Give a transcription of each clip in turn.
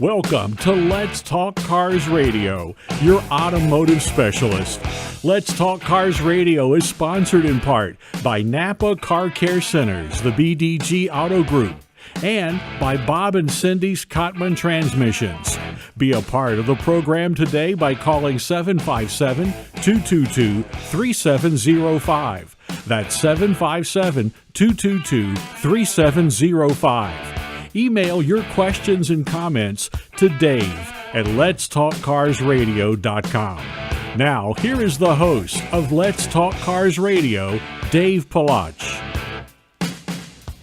Welcome to Let's Talk Cars Radio, your automotive specialist. Let's Talk Cars Radio is sponsored in part by Napa Car Care Centers, the BDG Auto Group, and by Bob and Cindy's Cottman Transmissions. Be a part of the program today by calling 757-222-3705. That's 757-222-3705. Email your questions and comments to Dave at letstalkcarsradio.com. Now, here is the host of Let's Talk Cars Radio, Dave Palach.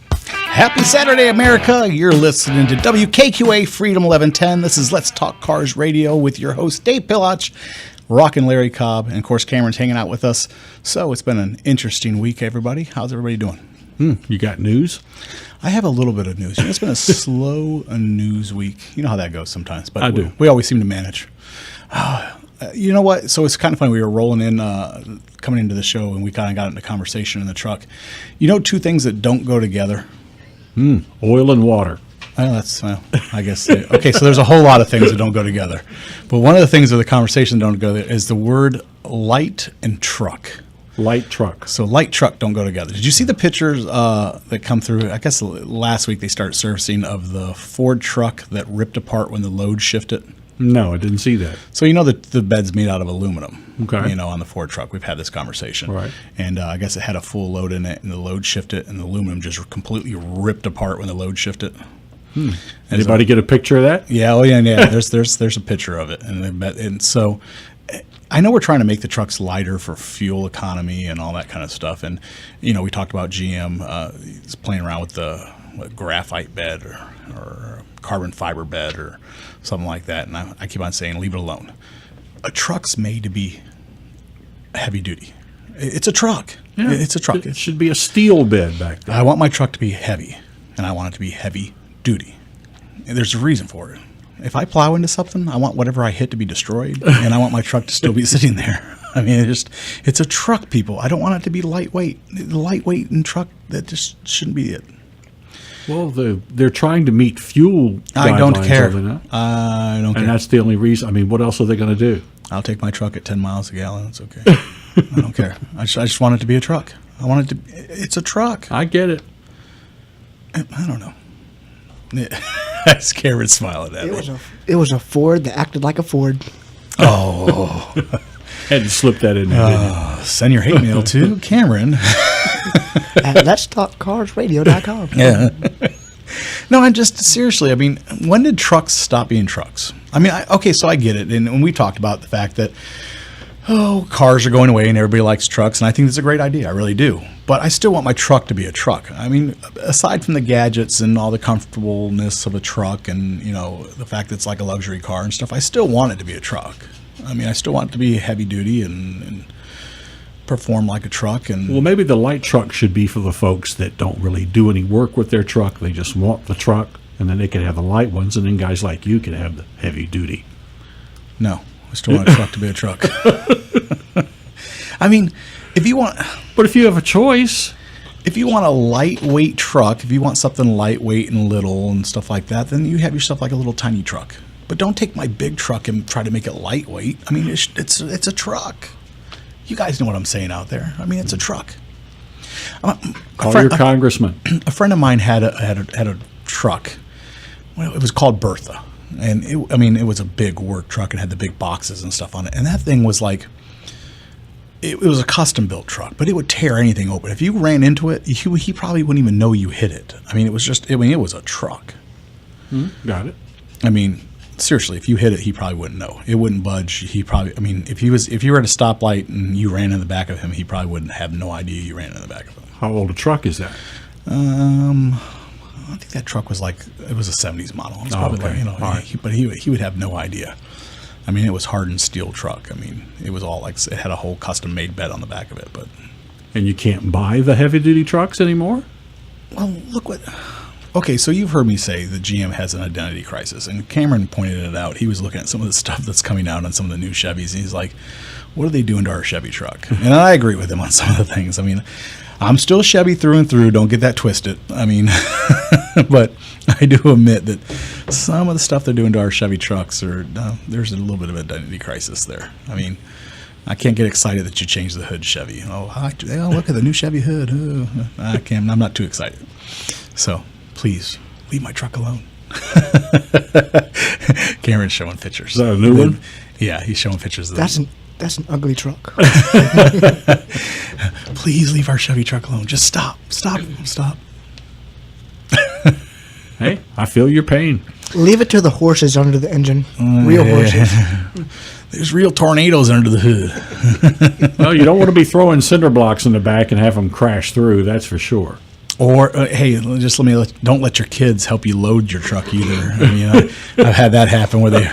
Happy Saturday, America. You're listening to WKQA Freedom 1110. This is Let's Talk Cars Radio with your host, Dave Palach, rockin' Larry Cobb, and of course, Cameron's hanging out with us. So it's been an interesting week, everybody. How's everybody doing? You got news? I have a little bit of news. It's been a slow news week. You know how that goes sometimes, but I do. We always seem to manage. You know what? So it's kind of funny. We were rolling in, coming into the show, and we kind of got into conversation in the truck. You know, two things that don't go together? Oil and water. Well, I guess. Okay, so there's a whole lot of things that don't go together. But one of the things of the conversation that don't go together is the word light and truck. Light truck. So light truck don't go together. Did you see the pictures that come through? I guess last week they started surfacing of the Ford truck that ripped apart when the load shifted. No, I didn't see that. So you know that the bed's made out of aluminum. Okay. You know, on the Ford truck, we've had this conversation. Right. And I guess it had a full load in it, and the load shifted, and the aluminum just completely ripped apart when the load shifted. Anybody get a picture of that? Yeah. Oh yeah. There's a picture of it, and so. I know we're trying to make the trucks lighter for fuel economy and all that kind of stuff. And, you know, we talked about GM playing around with the graphite bed or carbon fiber bed or something like that. And I keep on saying, leave it alone. A truck's made to be heavy duty. It's a truck. Yeah, it's a truck. It should be a steel bed back there. I want my truck to be heavy, and I want it to be heavy duty. And there's a reason for it. If I plow into something, I want whatever I hit to be destroyed, and I want my truck to still be sitting there. I mean, it's a truck, people. I don't want it to be lightweight. The lightweight in truck, that just shouldn't be it. Well, they're trying to meet fuel guidelines. I don't care. I don't care. And that's the only reason. I mean, what else are they going to do? I'll take my truck at 10 miles a gallon. It's okay. I don't care. I just want it to be a truck. I want it to. It's a truck. I get it. I don't know. That's Karen smiling at me. It was a Ford that acted like a Ford. Oh. Had to slip that in there, didn't you? Send your hate mail to Cameron. At letstalkcarsradio.com. Yeah. No, I'm just, seriously, I mean, when did trucks stop being trucks? I mean, okay, so I get it. And we talked about the fact that, cars are going away and everybody likes trucks. And I think that's a great idea. I really do. But I still want my truck to be a truck. I mean, aside from the gadgets and all the comfortableness of a truck and, you know, the fact that it's like a luxury car and stuff, I still want it to be a truck. I mean, I still want it to be heavy duty and perform like a truck. And well, maybe the light truck should be for the folks that don't really do any work with their truck. They just want the truck, and then they can have the light ones, and then guys like you can have the heavy duty. No, I still want a truck to be a truck. I mean, if you want... But if you have a choice... If you want a lightweight truck, if you want something lightweight and little and stuff like that, then you have yourself like a little tiny truck. But don't take my big truck and try to make it lightweight. I mean, it's a truck. You guys know what I'm saying out there. I mean, it's a truck. Call your congressman. A friend of mine had a truck. Well, it was called Bertha. And, it was a big work truck and had the big boxes and stuff on it. And that thing was like... It was a custom-built truck, but it would tear anything open. If you ran into it, he probably wouldn't even know you hit it. I mean, it was a truck. Got it. I mean, seriously, if you hit it, he probably wouldn't know. It wouldn't budge. If you were at a stoplight and you ran in the back of him, he probably wouldn't have no idea you ran in the back of him. How old a truck is that? I think that truck was it was a 70s model. It was probably okay. All right. But he would have no idea. I mean, it was hardened steel truck. I mean, it was all it had a whole custom-made bed on the back of it. But and you can't buy the heavy-duty trucks anymore? Well, look what... Okay, so you've heard me say the GM has an identity crisis, and Cameron pointed it out. He was looking at some of the stuff that's coming out on some of the new Chevys, and he's like, what are they doing to our Chevy truck? And I agree with him on some of the things. I mean, I'm still Chevy through and through. Don't get that twisted. I mean, but I do admit that some of the stuff they're doing to our Chevy trucks there's a little bit of an identity crisis there. I mean, I can't get excited that you changed the hood Chevy. Oh, look at the new Chevy hood. Oh, I'm not too excited. So please leave my truck alone. Cameron's showing pictures. Is that a new one? Yeah, he's showing pictures. That's an ugly truck. Please leave our Chevy truck alone. Just stop. Hey, I feel your pain. Leave it to the horses under the engine. Real horses. There's real tornadoes under the hood. Well, you don't want to be throwing cinder blocks in the back and have them crash through, that's for sure. Or, hey, don't let your kids help you load your truck either. I mean, I've had that happen where they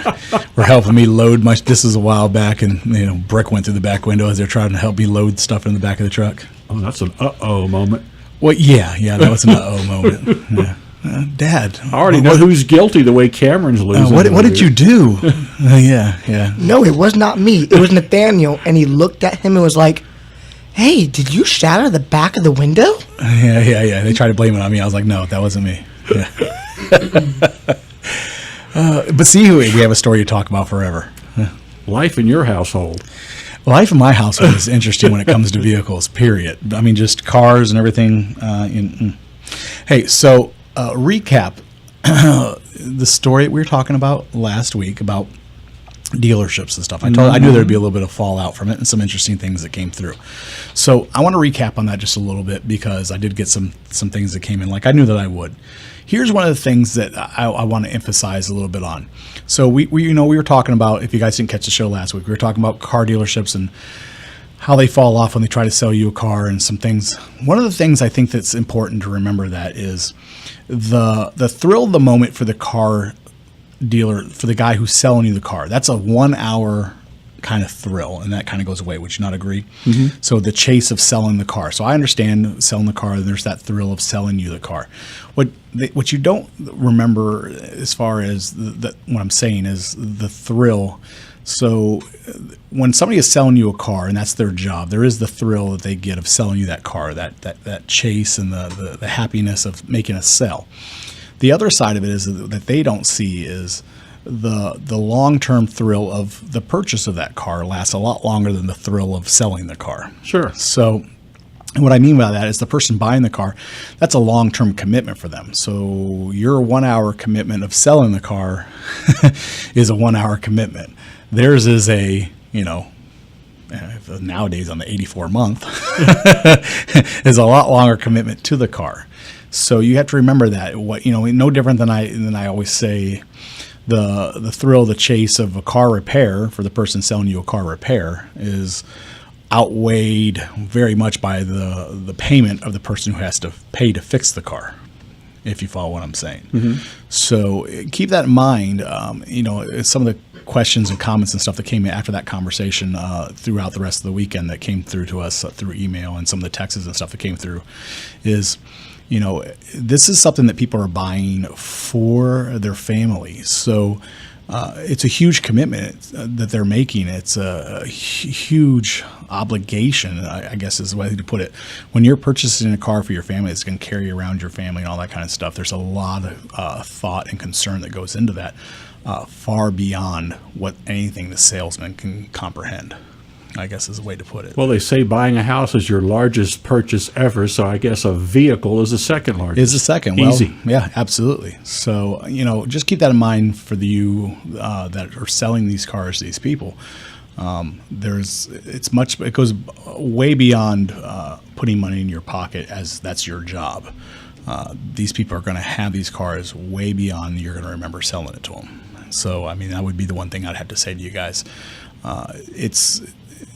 were helping me load this is a while back, and, brick went through the back window as they're trying to help me load stuff in the back of the truck. Oh, that's an uh-oh moment. Well, yeah, that was an uh-oh moment. Yeah. Dad. I already know who's guilty the way Cameron's losing. What did you do? Yeah. No, it was not me. It was Nathaniel, and he looked at him and was like, "Hey, did you shatter the back of the window?" Yeah. They tried to blame it on me. I was like, no, that wasn't me. Yeah. But see, we have a story to talk about forever. Life in your household. Life in my household is interesting when it comes to vehicles, period. I mean, just cars and everything. Hey, so recap the story we were talking about last week about dealerships and stuff. I knew there'd be a little bit of fallout from it and some interesting things that came through. So I want to recap on that just a little bit because I did get some things that came in like I knew that I would. Here's one of the things that I want to emphasize a little bit on. So we were talking about, if you guys didn't catch the show last week, we were talking about car dealerships and how they fall off when they try to sell you a car and some things. One of the things I think that's important to remember that is the thrill of the moment for the car dealer, for the guy who's selling you the car. That's a 1 hour kind of thrill, and that kind of goes away. Would you not agree? Mm-hmm. So the chase of selling the car. So I understand selling the car. There's that thrill of selling you the car. What you don't remember as far as what I'm saying is the thrill. So when somebody is selling you a car and that's their job, there is the thrill that they get of selling you that car, that chase and the happiness of making a sell. The other side of it is that they don't see is the long-term thrill of the purchase of that car lasts a lot longer than the thrill of selling the car. Sure. So what I mean by that is the person buying the car, that's a long-term commitment for them. So your 1 hour commitment of selling the car is a 1 hour commitment. Theirs is nowadays on the 84 month is a lot longer commitment to the car. So you have to remember that. No different than I always say, the thrill, the chase of a car repair for the person selling you a car repair is outweighed very much by the payment of the person who has to pay to fix the car, if you follow what I'm saying. Mm-hmm. So keep that in mind. Some of the questions and comments and stuff that came in after that conversation throughout the rest of the weekend that came through to us through email and some of the texts and stuff that came through is, this is something that people are buying for their family. So it's a huge commitment that they're making. It's a huge obligation, I guess is the way to put it. When you're purchasing a car for your family, it's going to carry around your family and all that kind of stuff. There's a lot of thought and concern that goes into that, far beyond what anything the salesman can comprehend, I guess is a way to put it. Well, they say buying a house is your largest purchase ever, so I guess a vehicle is the second largest. Is the second. Easy. Well, yeah, absolutely. So, just keep that in mind for you that are selling these cars to these people. It goes way beyond putting money in your pocket, as that's your job. These people are going to have these cars way beyond you're going to remember selling it to them. So, that would be the one thing I'd have to say to you guys.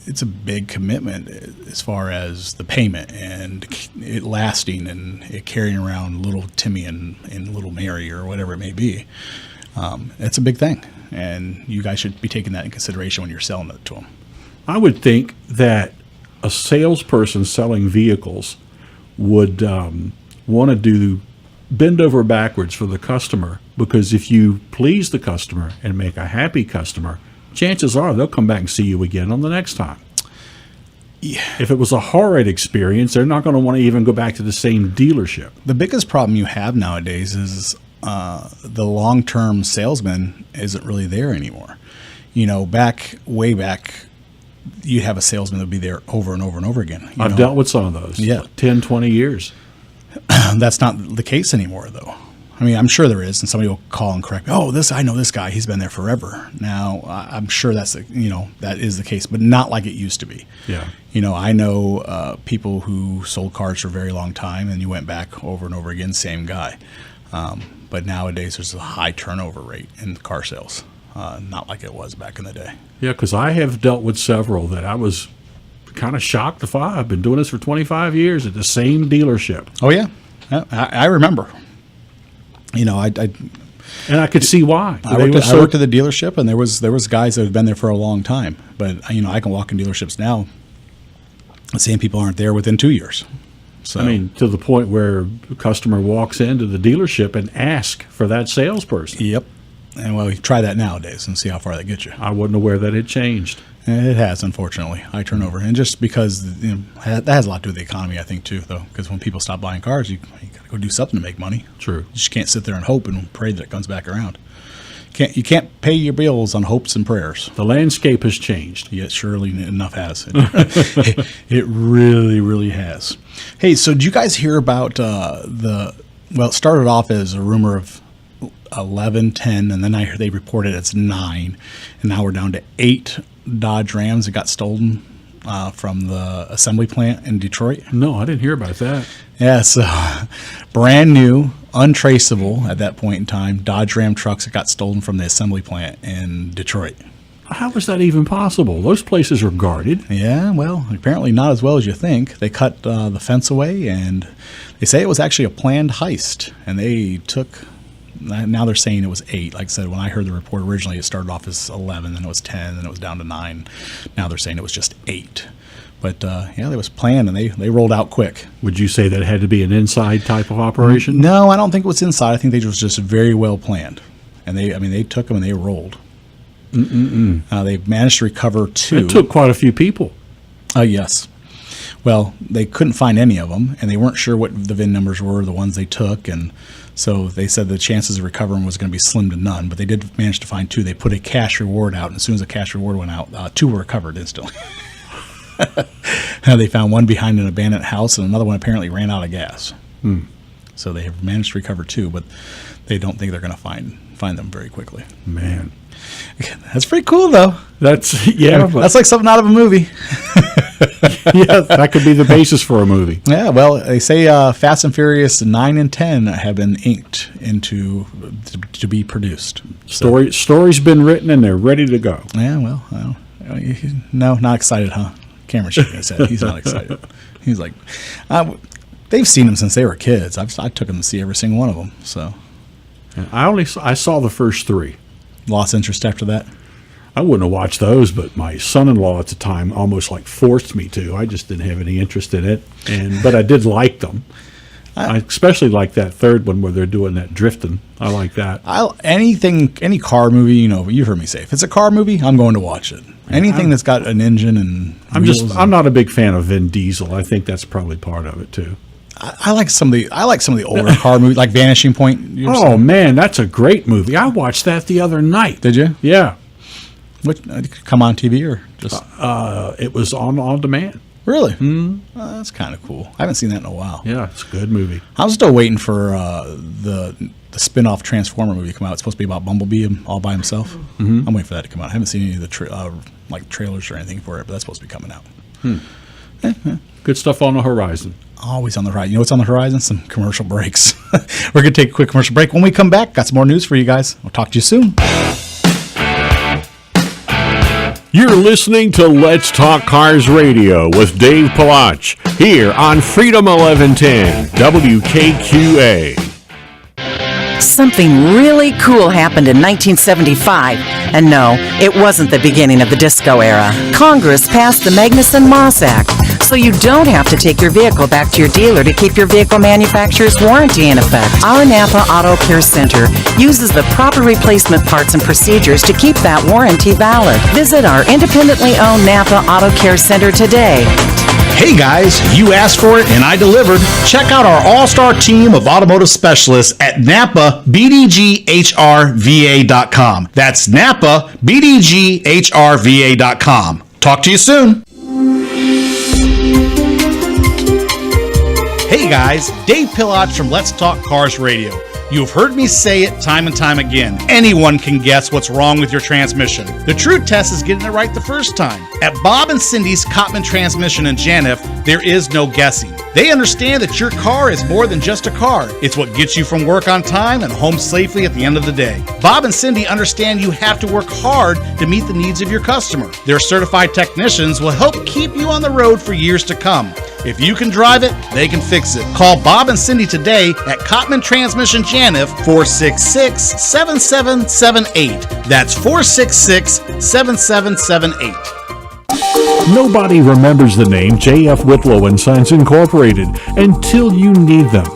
It's a big commitment as far as the payment and it lasting and it carrying around little Timmy and little Mary or whatever it may be. It's a big thing, and you guys should be taking that in consideration when you're selling it to them. I would think that a salesperson selling vehicles would want to bend over backwards for the customer, because if you please the customer and make a happy customer, chances are they'll come back and see you again on the next time. If it was a horrid experience, they're not going to want to even go back to the same dealership. The biggest problem you have nowadays is the long-term salesman isn't really there anymore. You know, way back, you'd have a salesman that would be there over and over and over again. I've dealt with some of those. Yeah. 10, 20 years. That's not the case anymore, though. I mean, I'm sure there is, and somebody will call and correct me. Oh, I know this guy. He's been there forever. Now, I'm sure that is the case, but not like it used to be. Yeah. You know, I know people who sold cars for a very long time, and you went back over and over again, same guy. But nowadays, there's a high turnover rate in car sales, not like it was back in the day. Yeah, because I have dealt with several that I was kind of shocked to find. I've been doing this for 25 years at the same dealership. Oh, yeah. I remember. You know, and I could see why. I worked at the dealership, and there was guys that had been there for a long time. But you know, I can walk in dealerships now. The same people aren't there within 2 years. So I mean, to the point where a customer walks into the dealership and asks for that salesperson. Yep. And well, you try that nowadays and see how far that gets you. I wasn't aware that had changed. It has, unfortunately, high turnover, and just because that has a lot to do with the economy, I think, too. Though, because when people stop buying cars, you got to go do something to make money. True. You just can't sit there and hope and pray that it comes back around. You can't pay your bills on hopes and prayers. The landscape has changed. Yet surely enough has. It really, really has. Hey, so did you guys hear about it started off as a rumor of 11, 10, and then they reported it's 9, and now we're down to 8 Dodge Rams that got stolen from the assembly plant in Detroit. No, I didn't hear about that. Yeah, so brand new, untraceable at that point in time, Dodge Ram trucks that got stolen from the assembly plant in Detroit. How is that even possible? Those places are guarded. Yeah, well, apparently not as well as you think. They cut the fence away, and they say it was actually a planned heist, and they took... Now they're saying it was 8. Like I said, when I heard the report originally, it started off as 11, then it was 10, then it was down to 9. Now they're saying it was just 8. But it was planned, and they rolled out quick. Would you say that had to be an inside type of operation? No, I don't think it was inside. I think they was just very well planned, and they took them and they rolled. They managed to recover 2. It took quite a few people. Yes. Well, they couldn't find any of them, and they weren't sure what the VIN numbers were, the ones they took, and so they said the chances of recovering was going to be slim to none, but they did manage to find 2. They put a cash reward out, and as soon as the cash reward went out, 2 were recovered instantly. They found one behind an abandoned house, and another one apparently ran out of gas. So they have managed to recover 2, but they don't think they're going to find them very quickly. Man. That's pretty cool, though. That's like something out of a movie. Yeah, that could be the basis for a movie. Yeah, well, they say Fast and Furious 9 and 10 have been inked to be produced. Story's been written, and they're ready to go. Yeah, well, no, not excited, huh? Cameron shaking his head. He's not excited. He's like, they've seen them since they were kids. I took them to see every single one of them. So, I saw the first 3. Lost interest after that. I wouldn't have watched those, but my son-in-law at the time almost like forced me to. I just didn't have any interest in it, but I did like them. I especially like that third one where they're doing that drifting. I like that. Any car movie, you've heard me say, if it's a car movie, I'm going to watch it. Anything that's got an engine and I'm not a big fan of Vin Diesel. I think that's probably part of it too. I like some of the older car movies, like Vanishing Point. Oh man, that's a great movie. I watched that the other night. Did you? Yeah. What come on TV or just? It was on demand. Really? That's kind of cool. I haven't seen that in a while. Yeah, it's a good movie. I'm still waiting for the spin-off Transformer movie to come out. It's supposed to be about Bumblebee all by himself. I'm waiting for that to come out. I haven't seen any of the trailers or anything for it, but that's supposed to be coming out. Good stuff on the horizon. Always on the horizon. You know what's on the horizon? Some commercial breaks. We're going to take a quick commercial break. When we come back, got some more news for you guys. We'll talk to you soon. You're listening to Let's Talk Cars Radio with Dave Palach here on Freedom 1110 WKQA. Something really cool happened in 1975. And no, it wasn't the beginning of the disco era. Congress passed the Magnuson-Moss Act, so you don't have to take your vehicle back to your dealer to keep your vehicle manufacturer's warranty in effect. Our Napa Auto Care Center uses the proper replacement parts and procedures to keep that warranty valid. Visit our independently owned Napa Auto Care Center today. Hey guys, you asked for it and I delivered. Check out our all-star team of automotive specialists at NapaBDGHRVA.com. That's NapaBDGHRVA.com. Talk to you soon. Hey guys, Dave Pilach from Let's Talk Cars Radio. You've heard me say it time and time again. Anyone can guess what's wrong with your transmission. The true test is getting it right the first time. At Bob and Cindy's Cottman Transmission in Janif, there is no guessing. They understand that your car is more than just a car. It's what gets you from work on time and home safely at the end of the day. Bob and Cindy understand you have to work hard to meet the needs of your customer. Their certified technicians will help keep you on the road for years to come. If you can drive it, they can fix it. Call Bob and Cindy today at Cottman Transmission Janif, 466-7778. That's 466-7778. Nobody remembers the name J.F. Whitlow and Sons Incorporated until you need them.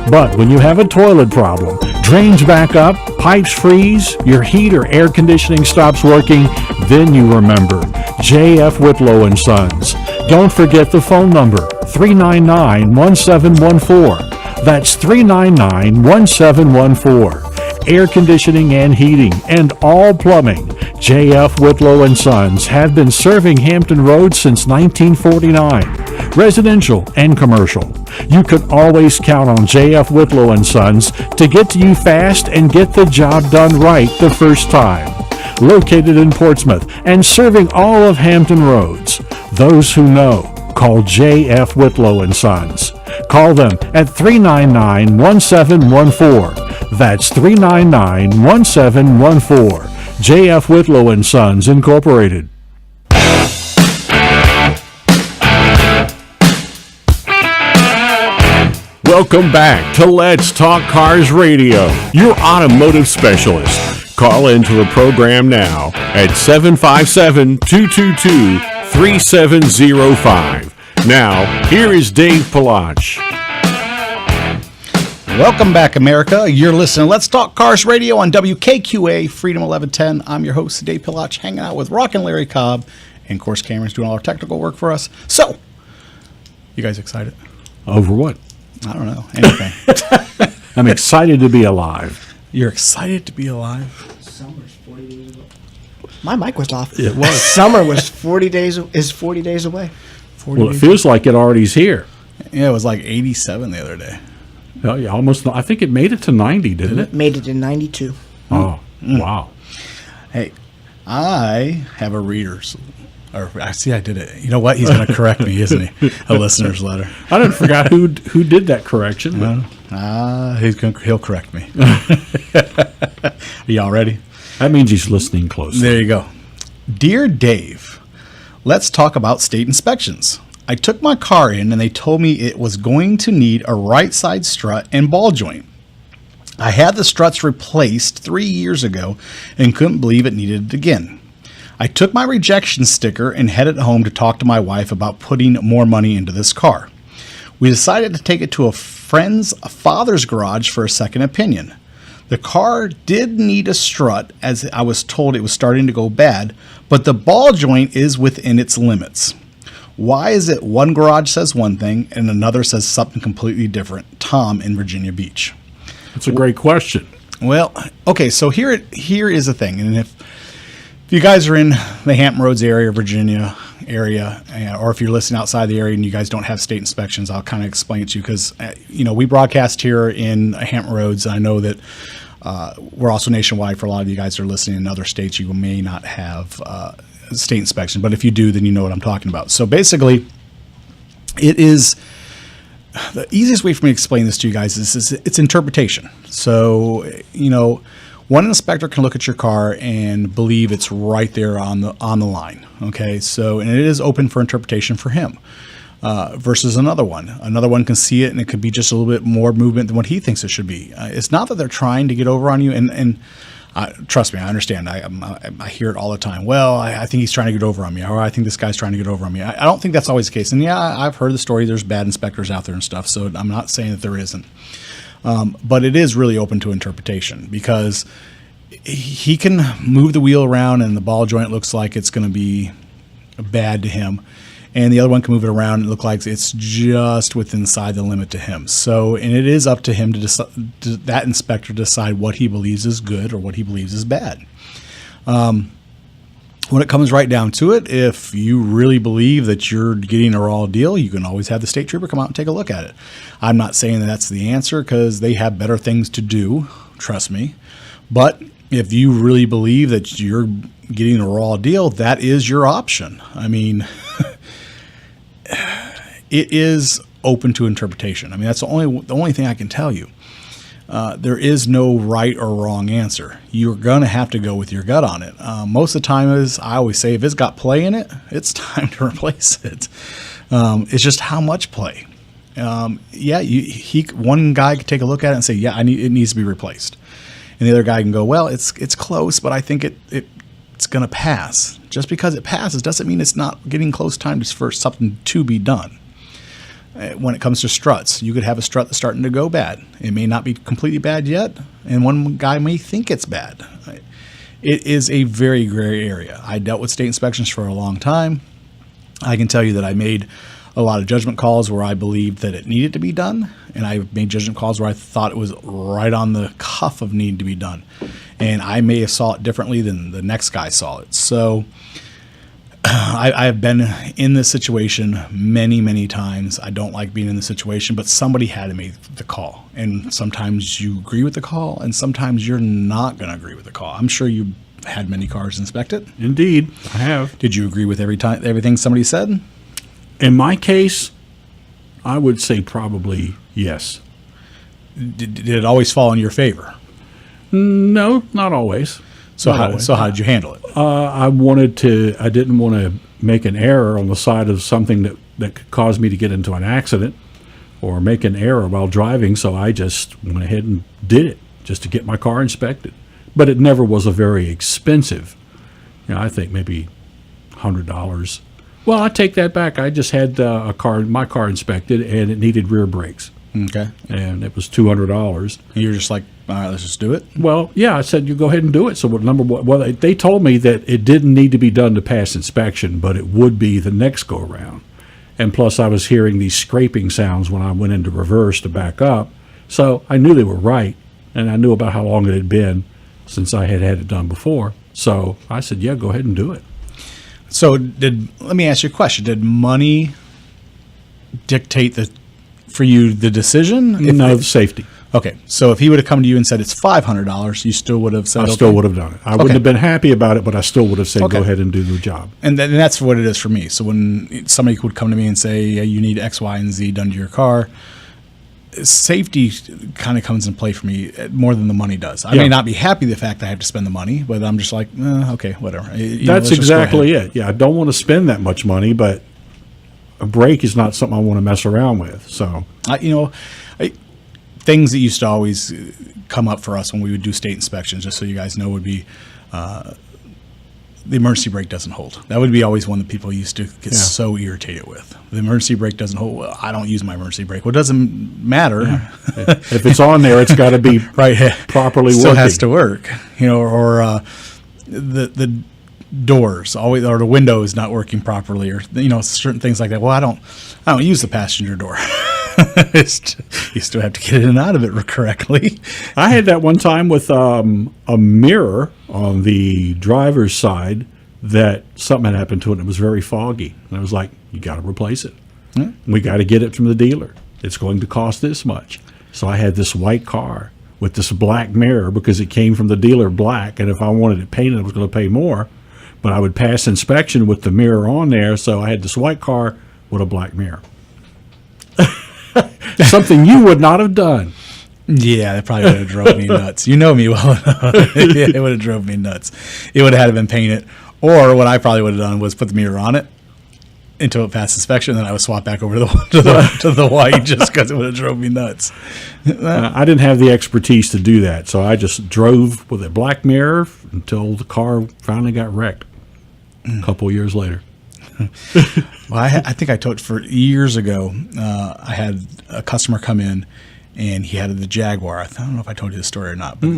But when you have a toilet problem, drains back up, pipes freeze, your heat or air conditioning stops working, then you remember J.F. Whitlow and Sons. Don't forget the phone number, 399-1714. That's 399-1714. Air conditioning and heating and all plumbing. J.F. Whitlow and Sons have been serving Hampton Roads since 1949, residential and commercial. You can always count on J.F. Whitlow and Sons to get to you fast and get the job done right the first time. Located in Portsmouth and serving all of Hampton Roads. Those who know, call J.F. Whitlow and Sons. Call them at 399-1714. That's 399-1714. J.F. Whitlow and Sons Incorporated. Welcome back to Let's Talk Cars Radio, your automotive specialist. Call into the program now at 757-222-3705. Now, here is Dave Pilach. Welcome back, America. You're listening to Let's Talk Cars Radio on WKQA Freedom 1110. I'm your host, Dave Pilach, hanging out with Rockin' Larry Cobb. And, of course, Cameron's doing all our technical work for us. So, you guys excited? Over what? I don't know. Anything. I'm excited to be alive. You're excited to be alive? Summer's 40 days away. My mic was off. It was. Summer was 40 days away. 40 Well, it days. feels like it already's here. Yeah, it was like 87 the other day. Oh, yeah, almost. I think it made it to 90, didn't it? Made it in 92. Oh, wow. Hey, I have a reader's. Or I see, I did it. You know what? He's going to correct me, isn't he? A listener's letter. I didn't forget who did that correction. But He'll correct me. Are y'all ready? that means he's listening closely. There you go. Dear Dave, let's talk about state inspections. I took my car in and they told me it was going to need a right side strut and ball joint. I had the struts replaced 3 years ago and couldn't believe it needed it again. I took my rejection sticker and headed home to talk to my wife about putting more money into this car. We decided to take it to a friend's father's garage for a second opinion. The car did need a strut, as I was told it was starting to go bad, but the ball joint is within its limits. Why is it one garage says one thing and another says something completely different? Tom in Virginia Beach. That's a great question. Well, okay, so here is the thing, and if you guys are in the Hampton Roads area, Virginia area, or if you're listening outside the area and you guys don't have state inspections, I'll kind of explain it to you because, we broadcast here in Hampton Roads. I know that we're also nationwide for a lot of you guys that are listening in other states. You may not have state inspection, but if you do, then you know what I'm talking about. So basically, it is the easiest way for me to explain this to you guys is it's interpretation. So, one inspector can look at your car and believe it's right there on the line. Okay, so and it is open for interpretation for him versus another one. Another one can see it and it could be just a little bit more movement than what he thinks it should be. It's not that they're trying to get over on you, and Trust me, I understand. I hear it all the time. Well, I think he's trying to get over on me, or I think this guy's trying to get over on me. I don't think that's always the case. And yeah, I've heard the story. There's bad inspectors out there and stuff, so I'm not saying that there isn't. But it is really open to interpretation, because he can move the wheel around and the ball joint looks like it's going to be bad to him, and the other one can move it around and look like it's just inside the limit to him. So, and it is up to him to decide, that inspector, to decide what he believes is good or what he believes is bad. When it comes right down to it, if you really believe that you're getting a raw deal, you can always have the state trooper come out and take a look at it. I'm not saying that that's the answer, because they have better things to do, trust me. But if you really believe that you're getting a raw deal, that is your option. I mean, it is open to interpretation. I mean, that's the only thing I can tell you. There is no right or wrong answer. You're going to have to go with your gut on it. Most of the time, as I always say, if it's got play in it, it's time to replace it. It's just how much play. One guy could take a look at it and say, yeah, it needs to be replaced. And the other guy can go, well, it's close, but I think it's going to pass. Just because it passes doesn't mean it's not getting close time for something to be done. When it comes to struts, you could have a strut that's starting to go bad. It may not be completely bad yet, and one guy may think it's bad. It is a very gray area. I dealt with state inspections for a long time. I can tell you that I made a lot of judgment calls where I believed that it needed to be done, and I made judgment calls where I thought it was right on the cuff of needing to be done. And I may have saw it differently than the next guy saw it. So I have been in this situation many, many times. I don't like being in this situation, but somebody had to make the call. And sometimes you agree with the call, and sometimes you're not going to agree with the call. I'm sure you had many cars inspected. Indeed, I have. Did you agree with everything somebody said? In my case, I would say probably yes. Did it always fall in your favor? No, not always. So how did you handle it? I didn't want to make an error on the side of something that could cause me to get into an accident or make an error while driving, so I just went ahead and did it just to get my car inspected. But it never was a very expensive, I think maybe $100. Well, I take that back. I just had my car inspected, and it needed rear brakes. Okay. And it was $200. And you're just like, all right, let's just do it? Well, yeah, I said, you go ahead and do it. So they told me that it didn't need to be done to pass inspection, but it would be the next go around. And plus, I was hearing these scraping sounds when I went into reverse to back up. So I knew they were right, and I knew about how long it had been since I had it done before. So I said, yeah, go ahead and do it. So let me ask you a question. Did money dictate for you the decision? No, safety. Okay, so if he would have come to you and said it's $500, you still would have said I still would have done it. I wouldn't have been happy about it, but I still would have said, Okay. go ahead and do the job. And that's what it is for me. So when somebody would come to me and say, yeah, you need X, Y, and Z done to your car, safety kind of comes in play for me more than the money does. I may not be happy the fact that I have to spend the money, but I'm just like, okay, whatever. That's exactly it. Yeah, I don't want to spend that much money, but a brake is not something I want to mess around with. So, things that used to always come up for us when we would do state inspections, just so you guys know, would be the emergency brake doesn't hold. That would be always one that people used to get so irritated with. The emergency brake doesn't hold. Well, I don't use my emergency brake. Well, it doesn't matter. Yeah. If it's on there, it's got to be properly Still working. has to work. Or the doors always, or the window is not working properly, or certain things like that. Well, I don't use the passenger door. You still have to get in and out of it correctly. I had that one time with a mirror on the driver's side that something had happened to it, and it was very foggy. And I was like, you got to replace it. We got to get it from the dealer. It's going to cost this much. So I had this white car with this black mirror because it came from the dealer black, and if I wanted it painted, I was going to pay more. But I would pass inspection with the mirror on there, so I had this white car with a black mirror. Something you would not have done. Yeah, that probably would have drove me nuts. You know me well enough. Yeah, it would have drove me nuts. It would have had to been painted. Or what I probably would have done was put the mirror on it until it passed inspection. Then I would swap back over to the white just because it would have drove me nuts. I didn't have the expertise to do that, so I just drove with a black mirror until the car finally got wrecked a couple of years later. Well, I think I told for years ago, I had a customer come in and he had the Jaguar. I don't know if I told you this story or not, but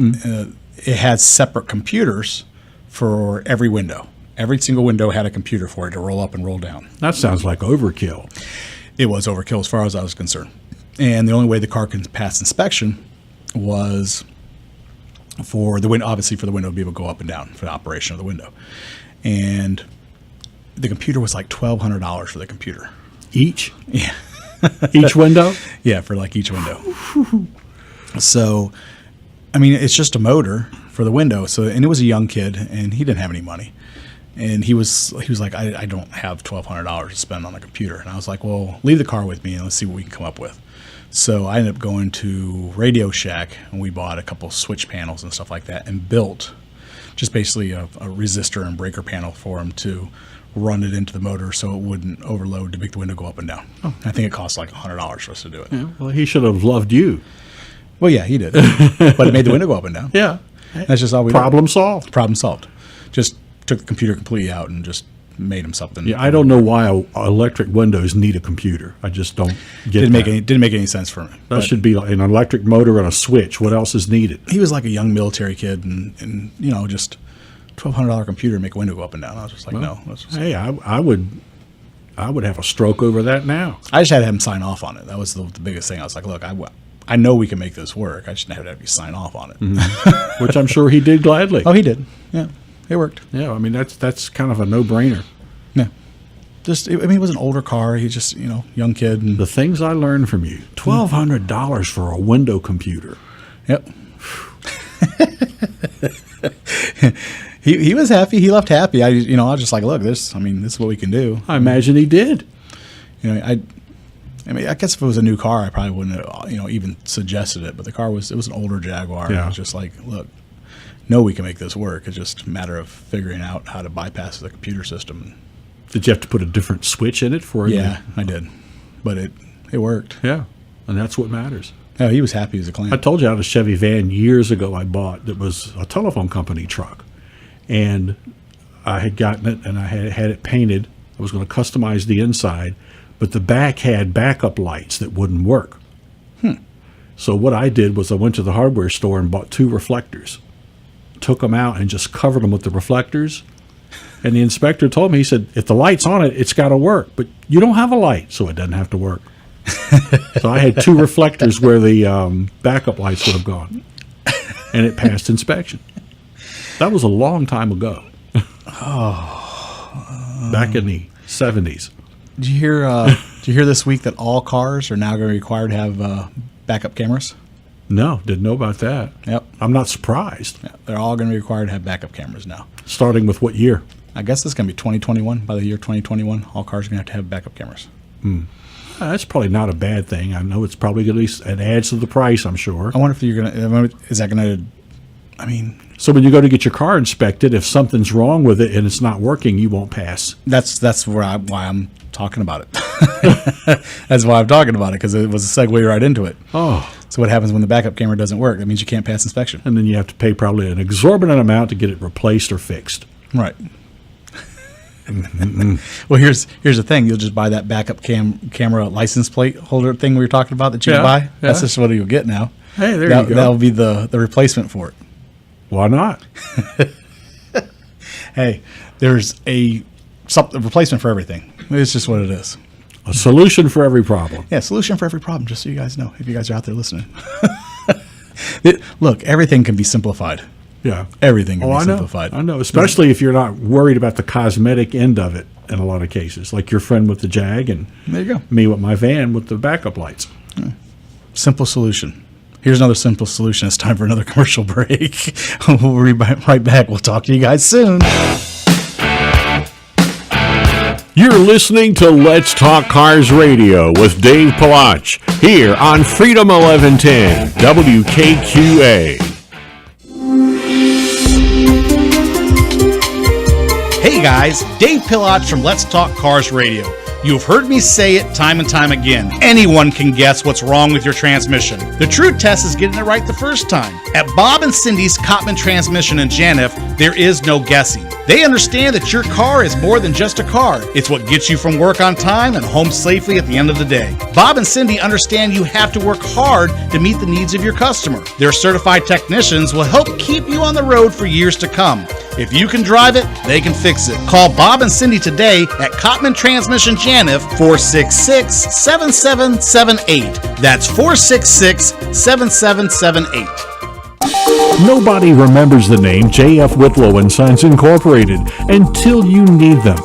it had separate computers for every window. Every single window had a computer for it to roll up and roll down. That sounds like overkill. It was overkill as far as I was concerned. And the only way the car can pass inspection was for the window, obviously for the window to be able to go up and down for the operation of the window. And the computer was like $1,200 for the computer. Each? Yeah. Each window? Yeah, for like each window. So, I mean, it's just a motor for the window. So, and it was a young kid, and he didn't have any money. And he was like, I don't have $1,200 to spend on a computer. And I was like, well, leave the car with me, and let's see what we can come up with. So I ended up going to Radio Shack, and we bought a couple switch panels and stuff like that, and built just basically a resistor and breaker panel for him to run it into the motor so it wouldn't overload to make the window go up and down. Oh. I think it cost like $100 for us to do it. Yeah, well, he should have loved you. Well, yeah, he did. But it made the window go up and down. Yeah. That's just all we Problem solved. Problem solved. Just took the computer completely out and just made him something. Yeah, I don't know why electric windows need a computer. I just don't get didn't make any sense for me. That should be like an electric motor and a switch. What else is needed? He was like a young military kid, and you know, just $1,200 computer to make a window go up and down. I was just like, no. Hey, I would have a stroke over that now. I just had to have him sign off on it. That was the biggest thing. I was like, look, I know we can make this work. I just have to have you sign off on it. Mm-hmm. Which I'm sure he did gladly. Oh, he did. Yeah, it worked. Yeah, I mean that's kind of a no-brainer. Yeah. It was an older car. He just, young kid. And the things I learned from you. $1,200 for a window computer. Yep. He was happy. He left happy. I was just like, look, this is what we can do. I imagine he did. I guess if it was a new car, I probably wouldn't have, even suggested it. But the car was an older Jaguar. Yeah. It was just like, look, no, we can make this work. It's just a matter of figuring out how to bypass the computer system. Did you have to put a different switch in it for it? Yeah, I did. But it worked. Yeah, and that's what matters. Oh, he was happy as a clam. I told you I had a Chevy van years ago I bought that was a telephone company truck. And I had gotten it, and I had it painted. I was going to customize the inside, but the back had backup lights that wouldn't work. So what I did was I went to the hardware store and bought 2 reflectors, took them out, and just covered them with the reflectors. And the inspector told me, he said, if the light's on it, it's got to work. But you don't have a light, so it doesn't have to work. So I had 2 reflectors where the backup lights would have gone. And it passed inspection. That was a long time ago. Back in the 70s. Did you hear this week that all cars are now going to be required to have backup cameras? No, didn't know about that. Yep. I'm not surprised. Yeah, they're all going to be required to have backup cameras now. Starting with what year? I guess it's going to be 2021. By the year 2021, all cars are going to have backup cameras. That's probably not a bad thing. I know it's probably going to it adds to the price, I'm sure. I wonder if is that going to, So when you go to get your car inspected, if something's wrong with it and it's not working, you won't pass. That's why I'm talking about it. That's why I'm talking about it, because it was a segue right into it. Oh. So what happens when the backup camera doesn't work? That means you can't pass inspection. And then you have to pay probably an exorbitant amount to get it replaced or fixed. Right. Well, here's the thing. You'll just buy that backup camera license plate holder thing we were talking about that you can buy. Yeah. That's just what you'll get now. Hey, there you go. That'll be the replacement for it. Why not? Hey, there's a replacement for everything. It's just what it is. A solution for every problem. Yeah, solution for every problem, just so you guys know, if you guys are out there listening. Look, everything can be simplified. Yeah. Everything can be simplified. I know, especially if you're not worried about the cosmetic end of it in a lot of cases, like your friend with the Jag and there you go. Me with my van with the backup lights. Simple solution. Here's another simple solution. It's time for another commercial break. We'll be right back. We'll talk to you guys soon. You're listening to Let's Talk Cars Radio with Dave Palach here on Freedom 1110 WKQA. Hey guys, Dave Palach from Let's Talk Cars Radio. You've heard me say it time and time again. Anyone can guess what's wrong with your transmission. The true test is getting it right the first time. At Bob and Cindy's Cotman Transmission in Janif, there is no guessing. They understand that your car is more than just a car. It's what gets you from work on time and home safely at the end of the day. Bob and Cindy understand you have to work hard to meet the needs of your customer. Their certified technicians will help keep you on the road for years to come. If you can drive it, they can fix it. Call Bob and Cindy today at Cotman Transmission Janif, 466-7778. That's 466-7778. Nobody remembers the name J.F. Whitlow and Sons Incorporated until you need them.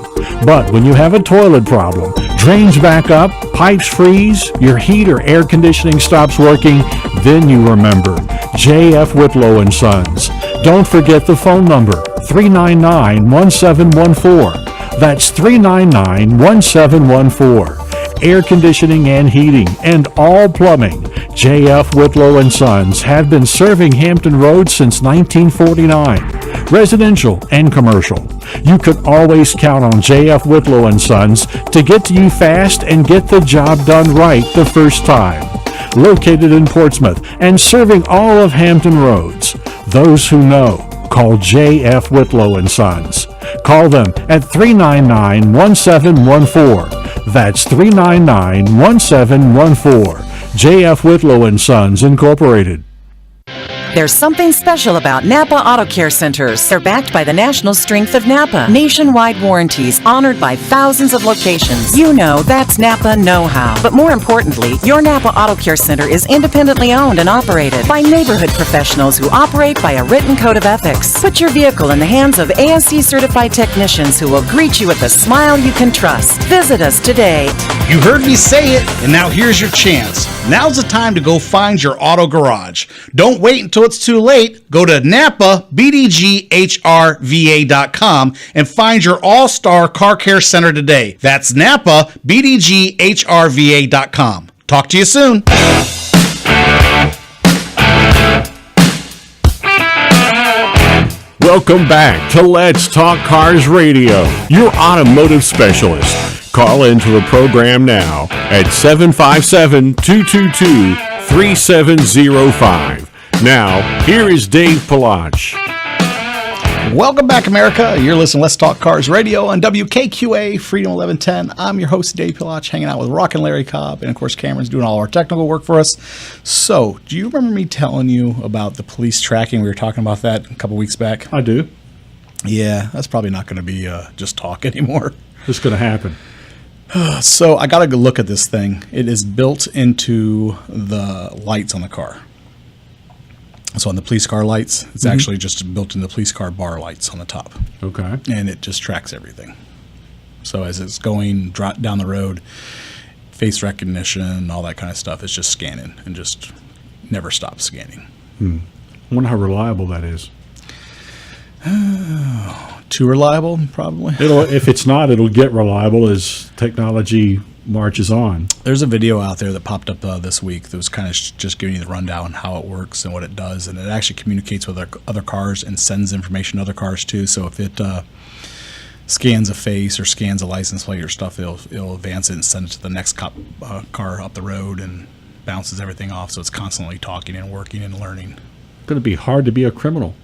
But when you have a toilet problem, drains back up, pipes freeze, your heat or air conditioning stops working, then you remember J.F. Whitlow and Sons. Don't forget the phone number, 399-1714. That's 399-1714. Air conditioning and heating, and all plumbing. J.F. Whitlow and Sons have been serving Hampton Roads since 1949, residential and commercial. You can always count on J.F. Whitlow and Sons to get to you fast and get the job done right the first time. Located in Portsmouth and serving all of Hampton Roads. Those who know, call J.F. Whitlow and Sons. Call them at 399-1714. That's 399-1714. J.F. Whitlow and Sons Incorporated. There's something special about Napa Auto Care Centers. They're backed by the national strength of Napa. Nationwide warranties honored by thousands of locations. You know, that's Napa know-how. But more importantly, your Napa Auto Care Center is independently owned and operated by neighborhood professionals who operate by a written code of ethics. Put your vehicle in the hands of ASE certified technicians who will greet you with a smile you can trust. Visit us today. You heard me say it, and now here's your chance. Now's the time to go find your auto garage. Don't wait until it's too late. Go to NapaBDGHRVA.com and find your all-star car care center today. That's NapaBDGHRVA.com. Talk to you soon. Welcome back to Let's Talk Cars Radio, your automotive specialist. Call into the program now at 757-222-3705. Now, here is Dave Palach. Welcome back, America. You're listening to Let's Talk Cars Radio on WKQA Freedom 1110. I'm your host, Dave Palach, hanging out with Rock and Larry Cobb. And, of course, Cameron's doing all our technical work for us. So, do you remember me telling you about the police tracking? We were talking about that a couple weeks back. I do. Yeah, that's probably not going to be just talk anymore. What's going to happen? So, I got to go look at this thing. It is built into the lights on the car. So on the police car lights, it's actually just built in the police car bar lights on the top. Okay. And it just tracks everything. So as it's going down the road, face recognition, all that kind of stuff, it's just scanning and just never stops scanning. I wonder how reliable that is. Too reliable, probably. If it's not, it'll get reliable as technology marches on. There's a video out there that popped up this week that was kind of just giving you the rundown on how it works and what it does, and it actually communicates with other cars and sends information to other cars too. So if it scans a face or scans a license plate or stuff, it'll advance it and send it to the next car up the road and bounces everything off. So it's constantly talking and working and learning. It's going to be hard to be a criminal.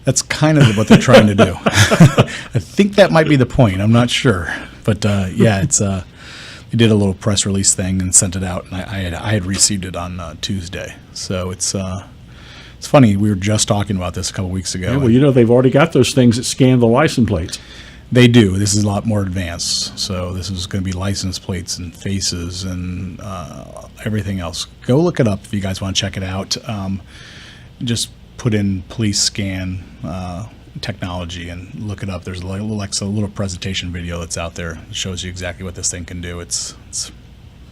That's kind of what they're trying to do. I think that might be the point. I'm not sure. But, yeah, it's they did a little press release thing and sent it out, and I had received it on Tuesday. So it's funny. We were just talking about this a couple weeks ago. Yeah, well, you know, they've already got those things that scan the license plates. They do. This is a lot more advanced. So this is going to be license plates and faces and everything else. Go look it up if you guys want to check it out. Just put in police scan technology and look it up. There's a little presentation video that's out there that shows you exactly what this thing can do. It's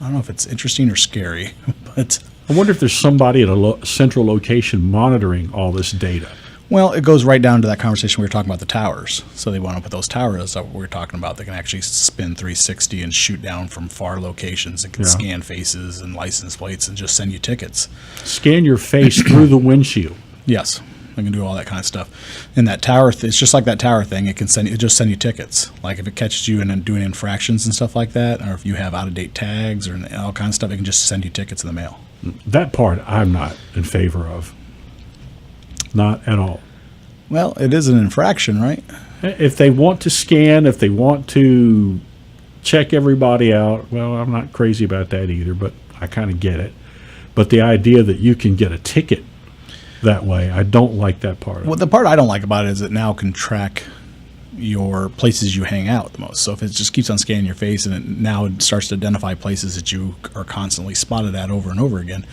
I don't know if it's interesting or scary, but I wonder if there's somebody at a central location monitoring all this data. Well, it goes right down to that conversation we were talking about the towers. So they want to put those towers that we were talking about. They can actually spin 360 and shoot down from far locations and can scan faces and license plates and just send you tickets. Scan your face through the windshield. Yes. It can do all that kind of stuff. And that tower, it's just like that tower thing. It can just send you tickets. Like if it catches you and doing infractions and stuff like that, or if you have out of date tags or all kinds of stuff, it can just send you tickets in the mail. That part I'm not in favor of. Not at all. Well, it is an infraction, right? If they want to scan, if they want to check everybody out, well, I'm not crazy about that either, but I kind of get it. But the idea that you can get a ticket that way, I don't like that part of Well, it. the part I don't like about it is it now can track your places you hang out the most. So if it just keeps on scanning your face and it starts to identify places that you are constantly spotted at over and over again,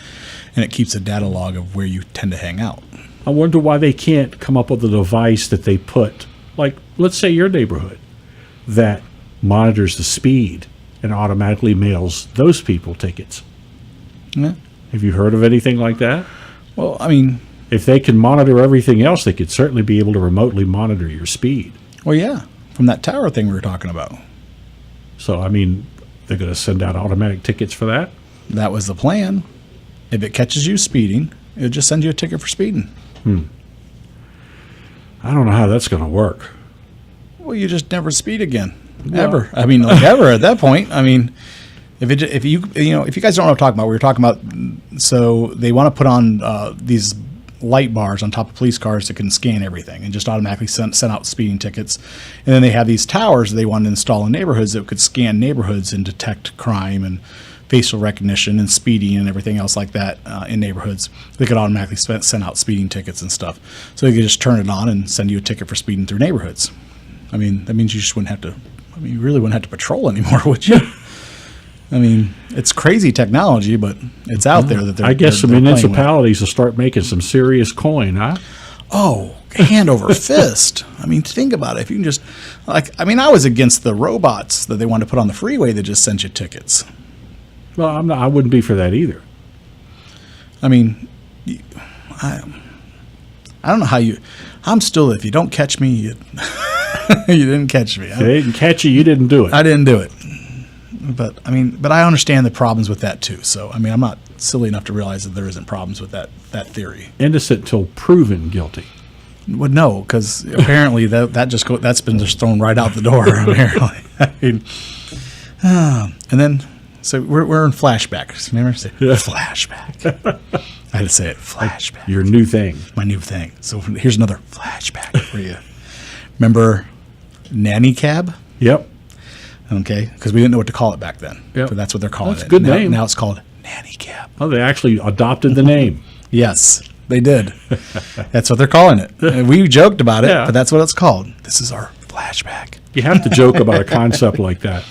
and it keeps a data log of where you tend to hang out. I wonder why they can't come up with a device that they put, like, let's say your neighborhood, that monitors the speed and automatically mails those people tickets. Yeah. Have you heard of anything like that? Well, I mean, If they can monitor everything else, they could certainly be able to remotely monitor your speed. well, yeah, from that tower thing we were talking about. So, I mean, they're going to send out automatic tickets for that? That was the plan. If it catches you speeding, it'll just send you a ticket for speeding. I don't know how that's going to work. Well, you just never speed again, ever. I mean, like ever at that point. I mean, if you guys don't know what I'm talking about, we were talking about. So they want to put on these light bars on top of police cars that can scan everything and just automatically send out speeding tickets. And then they have these towers that they want to install in neighborhoods that could scan neighborhoods and detect crime and facial recognition and speeding and everything else like that in neighborhoods. They could automatically send out speeding tickets and stuff. So you could just turn it on and send you a ticket for speeding through neighborhoods. I mean, that means you just wouldn't have to. I mean, you really wouldn't have to patrol anymore, would you? I mean, it's crazy technology, but it's out there that they're. I guess the they're playing with. municipalities will start making some serious coin, huh? Oh, hand over fist. I mean, think about it. If you can just, I was against the robots that they wanted to put on the freeway that just sent you tickets. Well, I wouldn't be for that either. I mean, I don't know how you. I'm still. If you don't catch me, you didn't catch me. If they didn't catch you, you didn't do it. I didn't do it. But I understand the problems with that too. So I mean, I'm not silly enough to realize that there isn't problems with that theory. Innocent till proven guilty. Well, no, because apparently that's been just thrown right out the door. Apparently, I mean, and then so we're in flashback. Remember, say flashback. I had to say it. Flashback. Your new thing. My new thing. So here's another flashback for you. Remember, nanny cab? Yep. Okay, because we didn't know what to call it back then. Yep. But that's what they're calling That's it. a good Now- name. Now it's called nanny cab. Oh, they actually adopted the name. Yes, they did. That's what they're calling it. And we joked about it, Yeah. but that's what it's called. This is our flashback. You have to joke about a concept like that.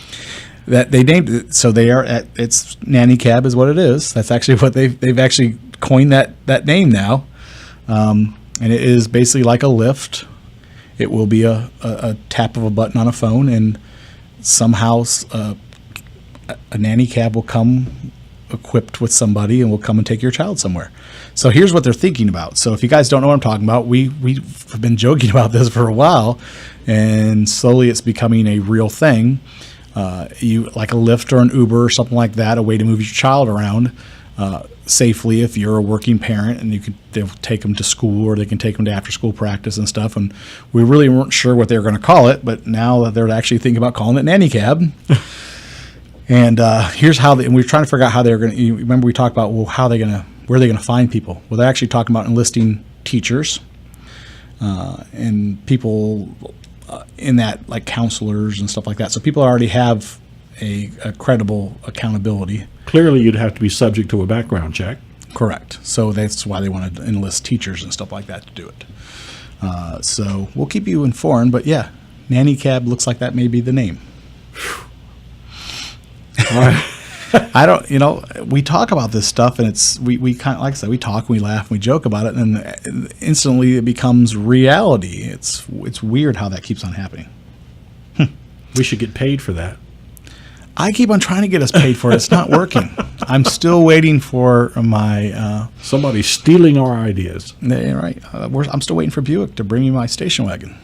That they named it, so they are at it's nanny cab is what it is. That's actually what they've actually coined that name now, and it is basically like a lift. It will be a tap of a button on a phone, and somehow a nanny cab will come equipped with somebody and will come and take your child somewhere. So here's what they're thinking about. So if you guys don't know what I'm talking about, we've been joking about this for a while, and slowly it's becoming a real thing. You like a Lyft or an Uber or something like that, a way to move your child around safely if you're a working parent, and they'll take them to school or they can take them to after school practice and stuff. And we really weren't sure what they were going to call it, but now they're actually thinking about calling it nanny cab. And here's how and we're trying to figure out how they're going to. Remember we talked about where are they going to find people? Well, they're actually talking about enlisting teachers and people in that, like counselors and stuff like that. So people already have a credible accountability. Clearly, you'd have to be subject to a background check. Correct. So that's why they want to enlist teachers and stuff like that to do it. So we'll keep you informed. But yeah, nanny cab looks like that may be the name. I don't, we talk about this stuff, and we kind of, like I said, we talk and we laugh and we joke about it, and instantly it becomes reality. It's weird how that keeps on happening. We should get paid for that. I keep on trying to get us paid for it. It's not working. I'm still waiting for my. Somebody's stealing our ideas. Right. I'm still waiting for Buick to bring me my station wagon,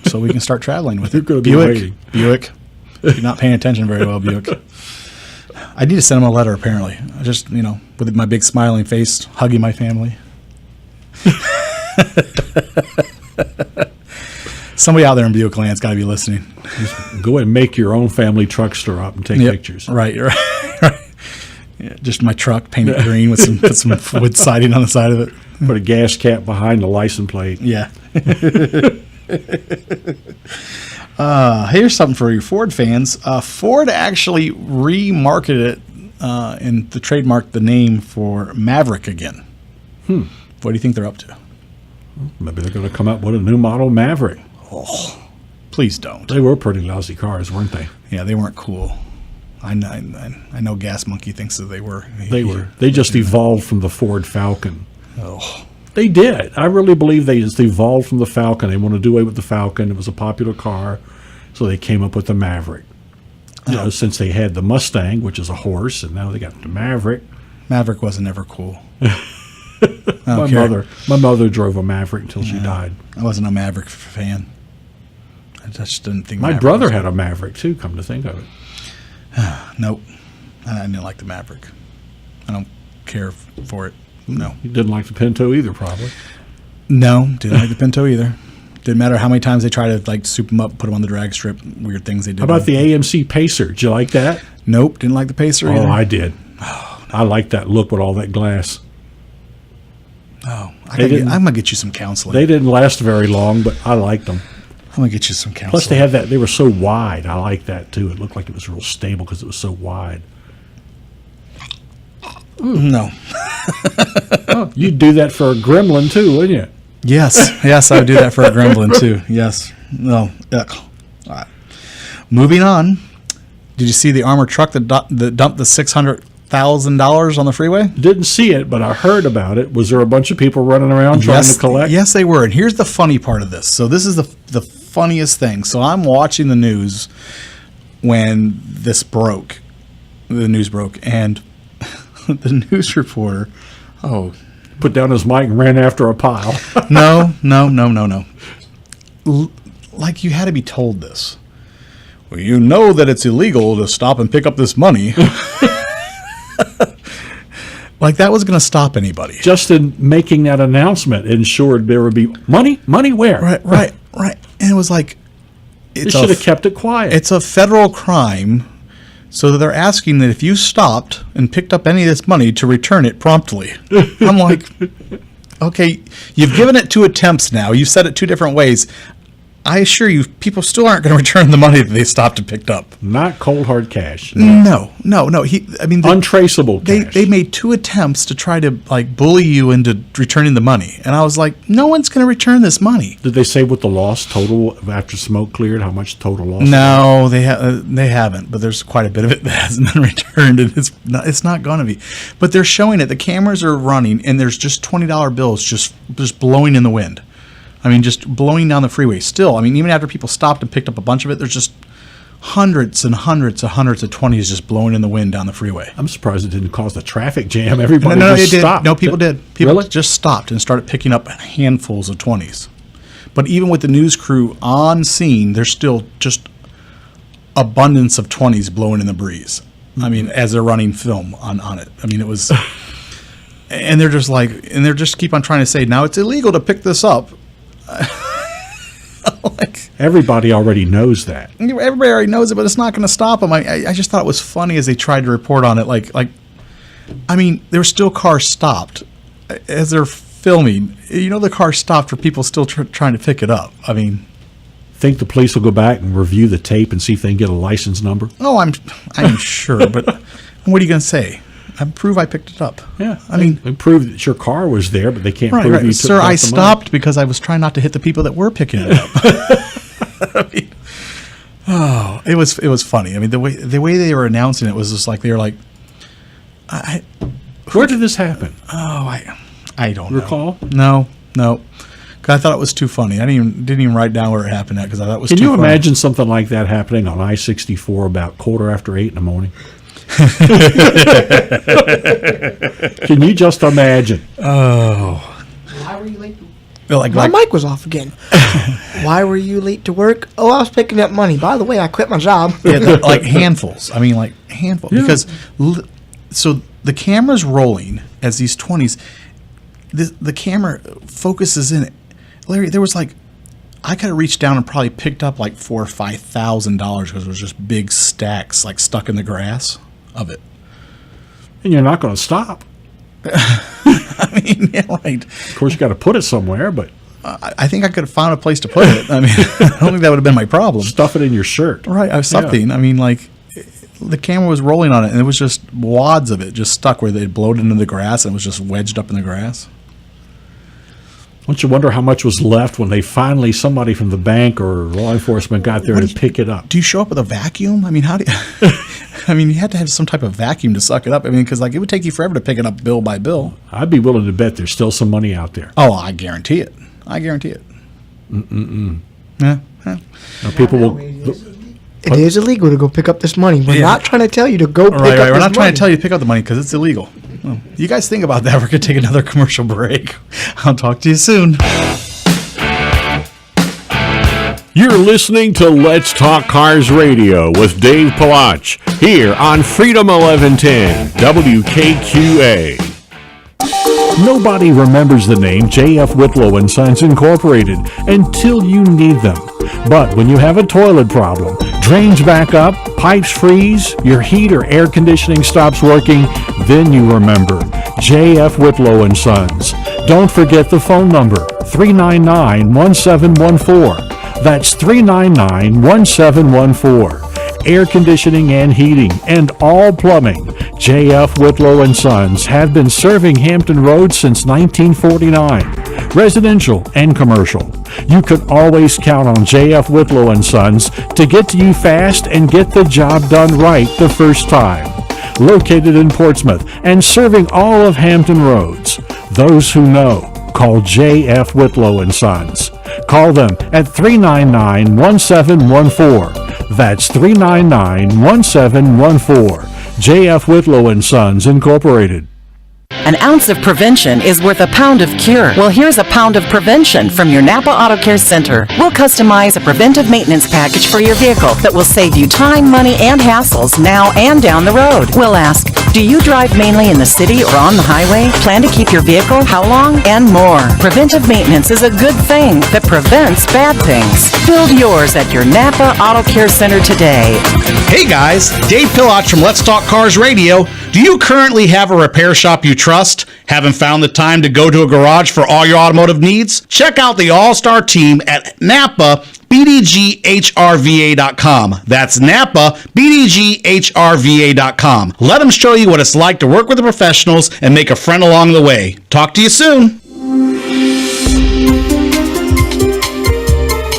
so we can start traveling with it. You're gonna be Buick. waiting. Buick. You're not paying attention very well, Buick. I need to send him a letter. Apparently, just with my big smiling face, hugging my family. Somebody out there in Buick Land's got to be listening. Go ahead and make your own family truckster up and take Yep. pictures. Right. Yeah, just my truck painted green with put some wood siding on the side of it. Put a gas cap behind the license plate. Yeah. Here's something for you Ford fans. Ford actually remarketed it and trademarked the name for Maverick again. What do you think they're up to? Maybe they're going to come up with a new model Maverick. Please don't. They were pretty lousy cars, weren't they? Yeah, they weren't cool. I know Gas Monkey thinks that they were. They were. They just evolved from the Ford Falcon. Oh. They did. I really believe they just evolved from the Falcon. They wanted to do away with the Falcon. It was a popular car, so they came up with the Maverick. You know, since they had the Mustang, which is a horse, and now they got the Maverick. Maverick wasn't ever cool. My mother drove a Maverick until she died. I wasn't a Maverick fan. I just didn't think My Maverick brother was had a Maverick too, come to think of it. Nope. I didn't like the Maverick. I don't care for it. No. He didn't like the Pinto either, probably. No, didn't like the Pinto either. Didn't matter how many times they tried to like soup them up, put them on the drag strip, weird things they did. How about the AMC Pacer? Did you like that? Nope, didn't like the Pacer either. Oh, I did. I like that look with all that glass. Oh, didn't- I'm gonna get you some counseling. They didn't last very long, but I liked them. I'm gonna get you some counseling. Plus, they had that. They were so wide. I like that too. It looked like it was real stable because it was so wide. No. You'd do that for a Gremlin too, wouldn't you? Yes, I would do that for a Gremlin too. Yes. No. Yuck. All right. Moving on. Did you see the armored truck that dumped the $600,000 on the freeway? Didn't see it, but I heard about it. Was there a bunch of people running around trying to collect? Yes, they were. And here's the funny part of this. So this is the funniest thing. So I'm watching the news when this broke. The news broke, and the news reporter. Oh, Put down his mic and ran after a pile. no. Like you had to be told this. Well, you know that it's illegal to stop and pick up this money. Like that was going to stop anybody. Just in making that announcement ensured there would be money. Money where? Right. And it was like, They should have kept it quiet. it's a federal crime. So they're asking that if you stopped and picked up any of this money to return it promptly. I'm like, okay, you've given it 2 attempts now. You've said it 2 different ways. I assure you, people still aren't going to return the money that they stopped and picked up. Not cold hard cash. No. Untraceable cash. They made 2 attempts to try to like bully you into returning the money, and I was like, no one's going to return this money. Did they say what the loss total after smoke cleared? How much total loss? No, they haven't, but there's quite a bit of it that hasn't been returned, and it's not going to be. But they're showing it. The cameras are running, and there's just $20 bills just blowing in the wind. I mean, just blowing down the freeway. Still, I mean, even after people stopped and picked up a bunch of it, there's just hundreds and hundreds of 20s just blowing in the wind down the freeway. I'm surprised it didn't cause a traffic jam. Everybody No, just it did. stopped. No, people did. People Really? just stopped and started picking up handfuls of 20s. But even with the news crew on scene, there's still just abundance of 20s blowing in the breeze. I mean, as they're running film on it. I mean, it was, and they're just keep on trying to say, now it's illegal to pick this up. Like, Everybody already knows that. everybody already knows it, but it's not going to stop them. I just thought it was funny as they tried to report on it. Like, I mean, there were still cars stopped as they're filming. You know, the car stopped for people still trying to pick it up. I mean, Think the police will go back and review the tape and see if they can get a license number? oh, I'm sure, but what are you going to say? I prove I picked it up. Yeah. I mean, they prove that your car was there, but they can't right, prove right. you took Sir, back I the money. stopped because I was trying not to hit the people that were picking it up. I mean, oh, it was funny. I mean, the way they were announcing it was just like they were like, Where did this happen? I don't Recall? know. No. 'Cause I thought it was too funny. I didn't even write down where it happened at because I thought it was Can too you funny. imagine something like that happening on I-64 about 8:15 in the morning? Can you just imagine? Why were you late? Like, My mic was off again. Why were you late to work? Oh, I was picking up money. By the way, I quit my job. like handfuls. I mean, like handfuls. Yeah. Because so the camera's rolling as these 20s. the camera focuses in it. Larry, there was like, I could have reached down and probably picked up like $4,000 or $5,000 because it was just big stacks like stuck in the grass of it. And you're not going to stop. I mean, yeah, right. Of course, you got to put it somewhere, but I think I could have found a place to put it. I mean, I don't think that would have been my problem. stuff it in your shirt. Right, something. Yeah. I mean, like, the camera was rolling on it, and it was just wads of it just stuck where they'd blowed into the grass, and it was just wedged up in the grass. Don't you wonder how much was left when they finally, somebody from the bank or law enforcement got there to pick it up? Do you show up with a vacuum? I mean, how do you... I mean, you had to have some type of vacuum to suck it up. I mean, because, like, it would take you forever to pick it up bill by bill. I'd be willing to bet there's still some money out there. Oh, I guarantee it. I guarantee it. Yeah. Now, people will... It is illegal to go pick up this money. We're Yeah. not trying to tell you to go pick up this money. We're not trying to tell you to pick up the money because it's illegal. Well, you guys think about that. We're going to take another commercial break. I'll talk to you soon. You're listening to Let's Talk Cars Radio with Dave Palach here on Freedom 1110 WKQA. Nobody remembers the name J.F. Whitlow & Sons Incorporated until you need them. But when you have a toilet problem, drains back up, pipes freeze, your heat or air conditioning stops working, then you remember J.F. Whitlow & Sons. Don't forget the phone number, 399-1714. That's 399-1714. Air conditioning and heating and all plumbing. J.F. Whitlow & Sons have been serving Hampton Roads since 1949. Residential and commercial. You can always count on J.F. Whitlow & Sons to get to you fast and get the job done right the first time. Located in Portsmouth and serving all of Hampton Roads. Those who know, call J.F. Whitlow & Sons. Call them at 399-1714. That's 399-1714. J.F. Whitlow & Sons Incorporated. An ounce of prevention is worth a pound of cure. Well, here's a pound of prevention from your Napa Auto Care Center. We'll customize a preventive maintenance package for your vehicle that will save you time, money, and hassles now and down the road. We'll ask, do you drive mainly in the city or on the highway? Plan to keep your vehicle? How long? And more. Preventive maintenance is a good thing that prevents bad things. Build yours at your Napa Auto Care Center today. Hey guys, Dave Pilach from Let's Talk Cars Radio. Do you currently have a repair shop you trust? Haven't found the time to go to a garage for all your automotive needs? Check out the all-star team at Napa BDGHRVA.com. That's Napa BDGHRVA.com. Let them show you what it's like to work with the professionals and make a friend along the way. Talk to you soon.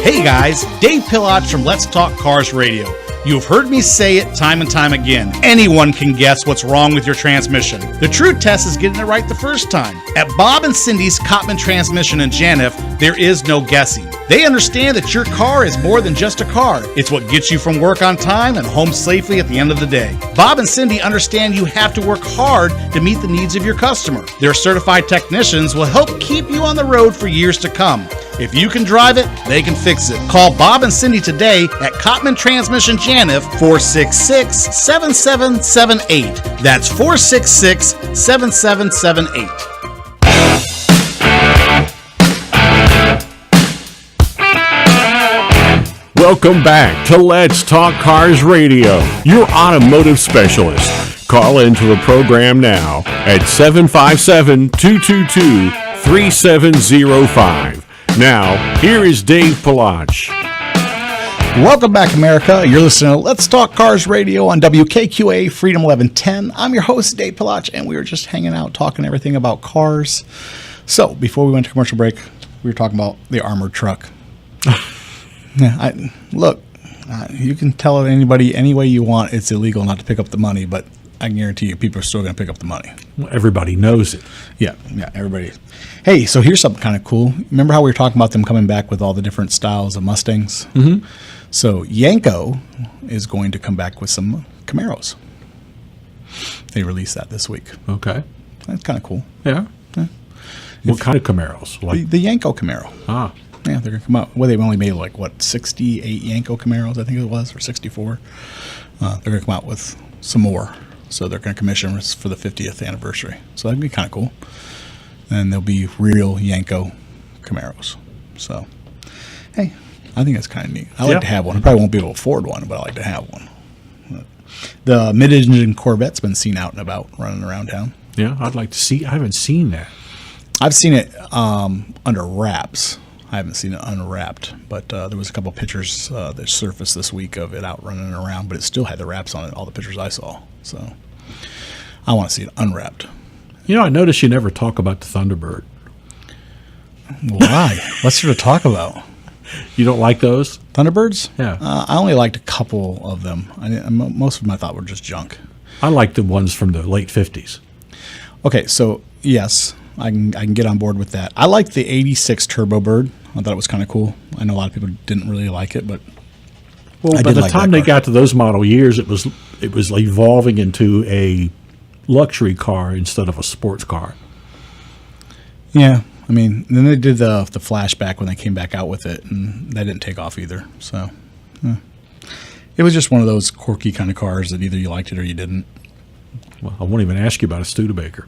Hey guys, Dave Pilach from Let's Talk Cars Radio. You've heard me say it time and time again. Anyone can guess what's wrong with your transmission. The true test is getting it right the first time. At Bob and Cindy's Cottman Transmission in Janif, there is no guessing. They understand that your car is more than just a car. It's what gets you from work on time and home safely at the end of the day. Bob and Cindy understand you have to work hard to meet the needs of your customer. Their certified technicians will help keep you on the road for years to come. If you can drive it, they can fix it. Call Bob and Cindy today at Cottman Transmission Janif, 466-7778. That's 466-7778. Welcome back to Let's Talk Cars Radio, your automotive specialist. Call into the program now at 757-222-3705. Now, here is Dave Palach. Welcome back, America. You're listening to Let's Talk Cars Radio on WKQA Freedom 1110. I'm your host, Dave Palach, and we were just hanging out talking everything about cars. So, before we went to commercial break, we were talking about the armored truck. Yeah, you can tell anybody any way you want it's illegal not to pick up the money, but I can guarantee you people are still going to pick up the money. Well, everybody knows it. Yeah, everybody. Hey, so here's something kind of cool. Remember how we were talking about them coming back with all the different styles of Mustangs? Mm-hmm. So Yanko is going to come back with some Camaros. They released that this week. Okay. That's kind of cool. Yeah. What kind of Camaros? Like The Yanko Camaro. Ah. Yeah, they're going to come out. Well, they've only made 68 Yanko Camaros, I think it was, or 64. They're going to come out with some more. So they're going to commission us for the 50th anniversary. So that'd be kind of cool. and they'll be real Yanko Camaros. So, hey, I think that's kind of neat. I like to have one. I probably won't be able to afford one, but I like to have one. The mid-engine Corvette's been seen out and about running around town. Yeah, I'd like to see. I haven't seen that. I've seen it under wraps. I haven't seen it unwrapped, but there was a couple pictures that surfaced this week of it out running around, but it still had the wraps on it, all the pictures I saw. So I want to see it unwrapped. You know, I noticed you never talk about the Thunderbird. Why? What's there to talk about? You don't like those? Thunderbirds? Yeah. I only liked a couple of them. Most of them I thought were just junk. I like the ones from the late 50s. Okay, so yes, I can get on board with that. I like the 86 Turbo Bird. I thought it was kind of cool. I know a lot of people didn't really like it, but Well, I by did the like time that they car. got to those model years, it was evolving into a luxury car instead of a sports car. yeah, I mean, then they did the flashback when they came back out with it, and that didn't take off either. So it was just one of those quirky kind of cars that either you liked it or you didn't. Well, I won't even ask you about a Studebaker.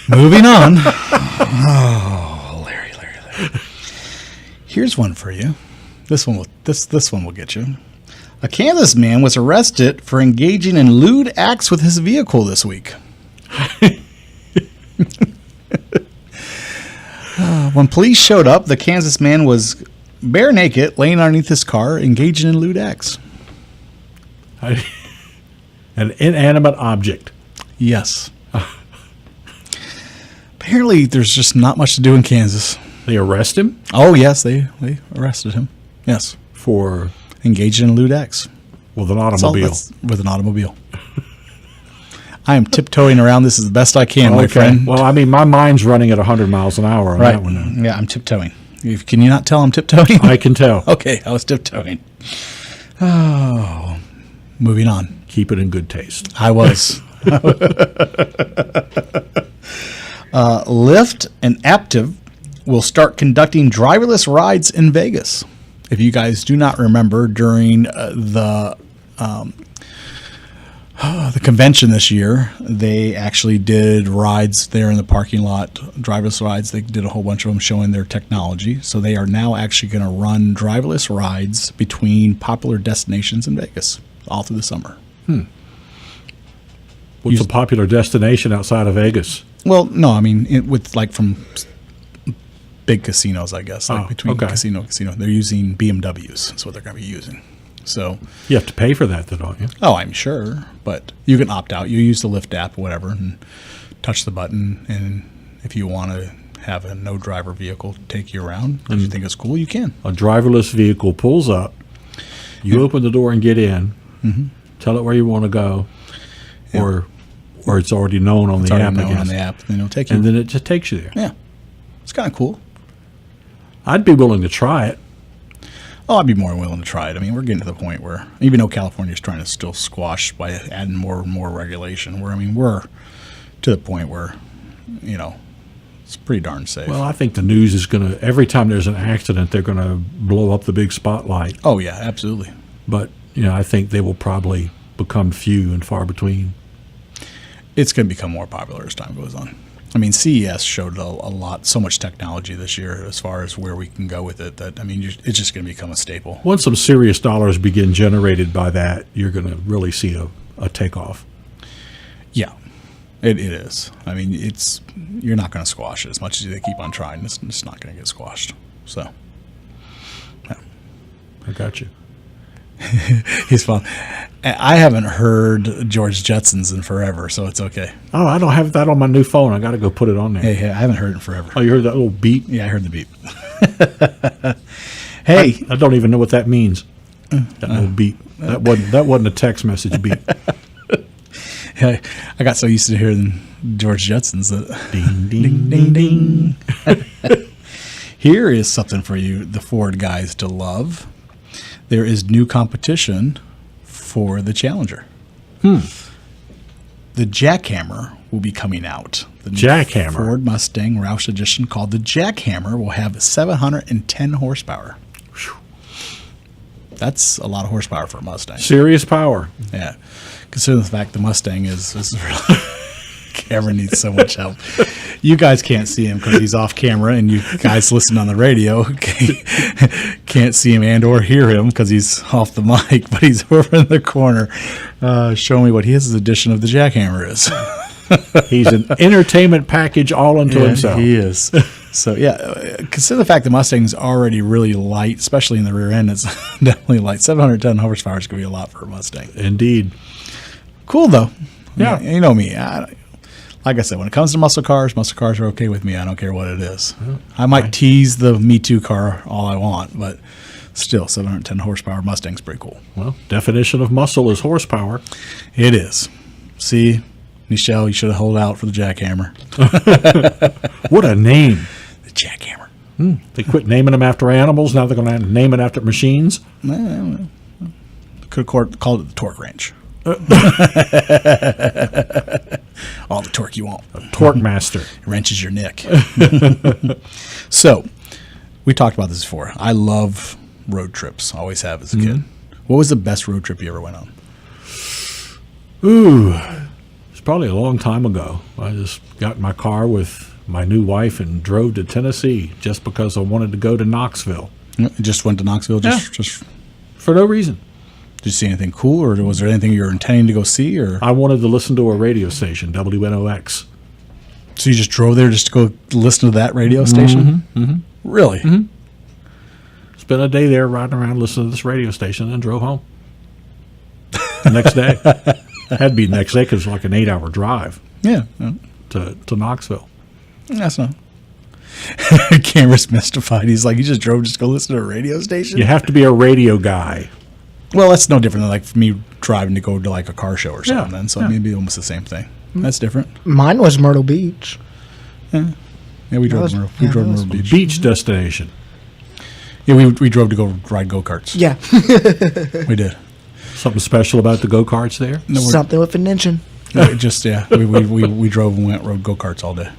Moving on. Oh, Larry. Here's one for you. This one will get you. A Kansas man was arrested for engaging in lewd acts with his vehicle this week. When police showed up, the Kansas man was bare naked, laying underneath his car, engaging in lewd acts. An inanimate object. Yes. Apparently, there's just not much to do in Kansas. They arrest him Oh, yes, they arrested him. Yes. for Engaged in lewd acts. with an That's all- automobile. that's with an automobile. I am tiptoeing around this as best I can, my Okay. friend. Well, I mean, my mind's running at 100 miles an hour on right. that one. Yeah, I'm tiptoeing. Can you not tell I'm tiptoeing? I can tell. Okay, I was tiptoeing. Oh, moving on. Keep it in good taste. I was. Lyft and Aptiv will start conducting driverless rides in Vegas. If you guys do not remember, during the convention this year, they actually did rides there in the parking lot, driverless rides. They did a whole bunch of them showing their technology. So they are now actually going to run driverless rides between popular destinations in Vegas all through the summer. What's a popular destination outside of Vegas? Well, no, I mean, with like from big casinos, I guess, like Oh, between okay. casino, they're using BMWs. That's what they're going to be using. So, You have to pay for that, though, don't you? oh, I'm sure, but you can opt out. You use the Lyft app or whatever and touch the button. And if you want to have a no driver vehicle take you around because you think it's cool, you can. A driverless vehicle pulls up. You open the door and get in. Tell it where you want to go, or it's already known on It's the already app. I known guess. on the app, then it'll take you. And then it just takes you there. Yeah, it's kind of cool. I'd be willing to try it. Oh, I'd be more willing to try it. I mean, we're getting to the point where, even though California's trying to still squash by adding more and more regulation, we're to the point where, it's pretty darn safe. Well, I think the news is going to, every time there's an accident, they're going to blow up the big spotlight. Oh, yeah, absolutely. But, I think they will probably become few and far between. It's going to become more popular as time goes on. I mean, CES showed so much technology this year as far as where we can go with it that, I mean, it's just going to become a staple. Once some serious dollars begin generated by that, you're going to really see a takeoff. Yeah, it is. I mean, you're not going to squash it as much as they keep on trying. It's not going to get squashed. So, yeah. I got you. He's fun. I haven't heard George Jetson's in forever, so it's okay. Oh, I don't have that on my new phone. I got to go put it on there. Hey, I haven't heard it in forever. Oh, you heard that little beep? Yeah, I heard the beep. Hey, I don't even know what that means. That little beep. That wasn't a text message beep. I got so used to hearing George Jetson's that Ding, ding, ding, ding. Here is something for you, the Ford guys, to love. There is new competition for the Challenger. The Jackhammer will be coming out. The new Jackhammer? Ford Mustang Roush Edition called the Jackhammer will have 710 horsepower. That's a lot of horsepower for a Mustang. Serious power. Yeah. Considering the fact the Mustang is really Cameron needs so much help. You guys can't see him because he's off camera, and you guys listen on the radio can't see him and or hear him because he's off the mic, but he's over in the corner showing me what his edition of the Jackhammer is. He's an entertainment package all unto himself. He is. So, consider the fact the Mustang's already really light, especially in the rear end. It's definitely light. 710 horsepower is going to be a lot for a Mustang. Indeed. Cool, though. Yeah. You know me. Like I said, when it comes to muscle cars are okay with me. I don't care what it is. I might tease the Me Too car all I want, but still, 710 horsepower Mustang's pretty cool. Well, definition of muscle is horsepower. It is. See, Michelle, you should have held out for the Jackhammer. What a name. The Jackhammer. They quit naming them after animals. Now they're going to name it after machines. Could have called it the Torque Wrench. All the torque you want. Torque master. It wrenches your neck. So, we talked about this before. I love road trips. Always have as a kid. What was the best road trip you ever went on? Ooh, it's probably a long time ago. I just got in my car with my new wife and drove to Tennessee just because I wanted to go to Knoxville. Just went to Knoxville? Just for no reason. Did you see anything cool, or was there anything you were intending to go see? Or I wanted to listen to a radio station, WNOX. So you just drove there just to go listen to that radio station? Really? Spent a day there riding around listening to this radio station and then drove home. The next day. Had to be the next day because it's like an 8-hour drive Yeah. to Knoxville. That's not. Cameron's mystified. He's like, you just drove just to go listen to a radio station? You have to be a radio guy. Well, that's no different than like for me driving to go to like a car show or something. Yeah, Then, so yeah. maybe almost the same thing. That's different. Mine was Myrtle Beach. Yeah, we drove. was- Myrtle, yeah, we drove that was Myrtle Beach. Beach destination. Yeah, we drove to go ride go karts. Yeah, We did. Something special about the go-karts there? No, something with an engine. we drove and rode go karts all day.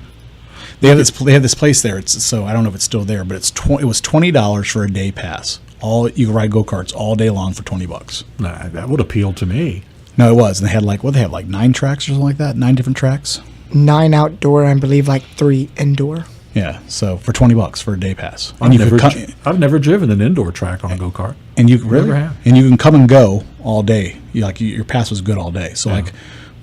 They have this place there. So I don't know if it's still there, but it was $20 for a day pass. You can ride go karts all day long for $20. Nah, that would appeal to me. No, it was. And they had like 9 tracks or something like that. 9 different tracks. 9 outdoor, and I believe like 3 indoor. Yeah. So for $20 for a day pass, and I've never driven an indoor track on a go-kart. and you Never have. and you can come and go all day. Your pass was good all day. So like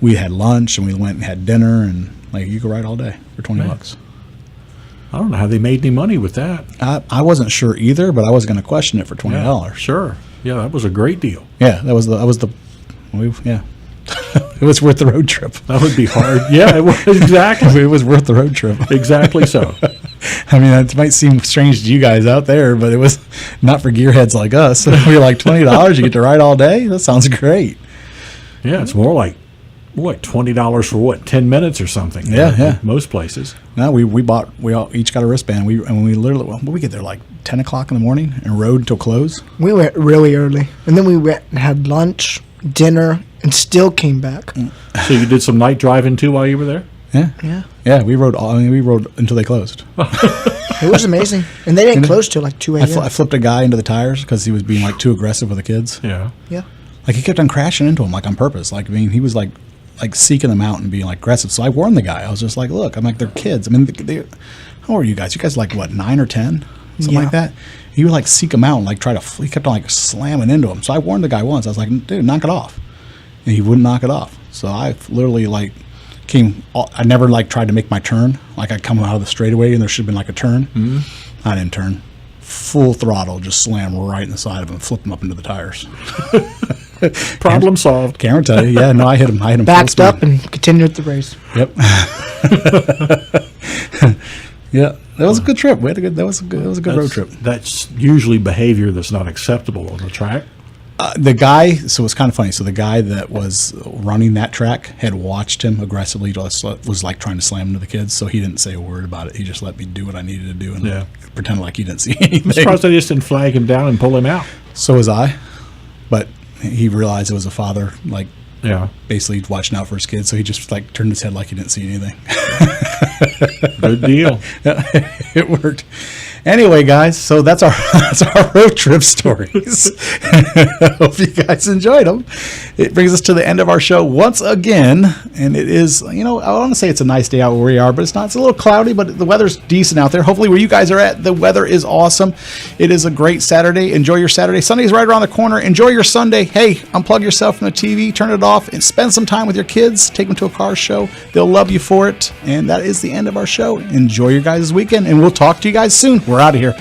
we had lunch and we went and had dinner, and like you could ride all day for $20. I don't know how they made any money with that. I wasn't sure either, but I was going to question it for $20. Sure. Yeah, that was a great deal. Yeah, it was worth the road trip. That would be hard. Yeah, it was exactly. It was worth the road trip. Exactly so. I mean, it might seem strange to you guys out there, but it was not for gearheads like us. We were like, $20, you get to ride all day? That sounds great. Yeah, it's more like $20 for what, 10 minutes or something? Yeah. Most places. No, we all each got a wristband. We literally, we get there like 10 o'clock in the morning and rode until close. We went really early, and then we went and had lunch, dinner, and still came back. So you did some night driving too while you were there? Yeah, we rode until they closed. It was amazing, and they didn't close till like 2 a.m. I flipped a guy into the tires because he was being like too aggressive with the kids. Yeah. Yeah, Like he kept on crashing into him like on purpose. Like, I mean, he was like seeking them out and being like aggressive. So I warned the guy. I was just like, look, I'm like, they're kids. I mean, how old are you guys? You guys like what, 9 or 10? Something like that. He would like seek him out and like he kept on like slamming into him. So I warned the guy once. I was like, dude, knock it off. And he wouldn't knock it off. So I literally like I never like tried to make my turn. Like I'd come out of the straightaway and there should have been like a turn. Mm-hmm. I didn't turn. Full throttle, just slam right in the side of him, flip him up into the tires. Problem solved. Cameron tell you, yeah, no, I hit him. backed full up speed. and continued the race. Yep. Yeah, that was a good trip. That was a good road trip. That's usually behavior that's not acceptable on the track. The guy, so it's kind of funny. So the guy that was running that track had watched him aggressively, was like trying to slam into the kids. So he didn't say a word about it. He just let me do what I needed to do and pretend like he didn't see anything. I'm surprised they just didn't flag him down and pull him out. So was I, but he realized it was a father, like Yeah. basically watching out for his kids. So he just like turned his head like he didn't see anything. Good deal. It worked. Anyway, guys, so that's our road trip stories. Hope you guys enjoyed them. It brings us to the end of our show once again, and it is, I want to say it's a nice day out where we are, but it's not. It's a little cloudy, but the weather's decent out there. Hopefully where you guys are at, the weather is awesome. It is a great Saturday. Enjoy your Saturday. Sunday's right around the corner. Enjoy your Sunday. Hey, unplug yourself from the TV, turn it off, and spend some time with your kids. Take them to a car show. They'll love you for it. And that is the end of our show. Enjoy your guys' weekend, and we'll talk to you guys soon. We're out of here.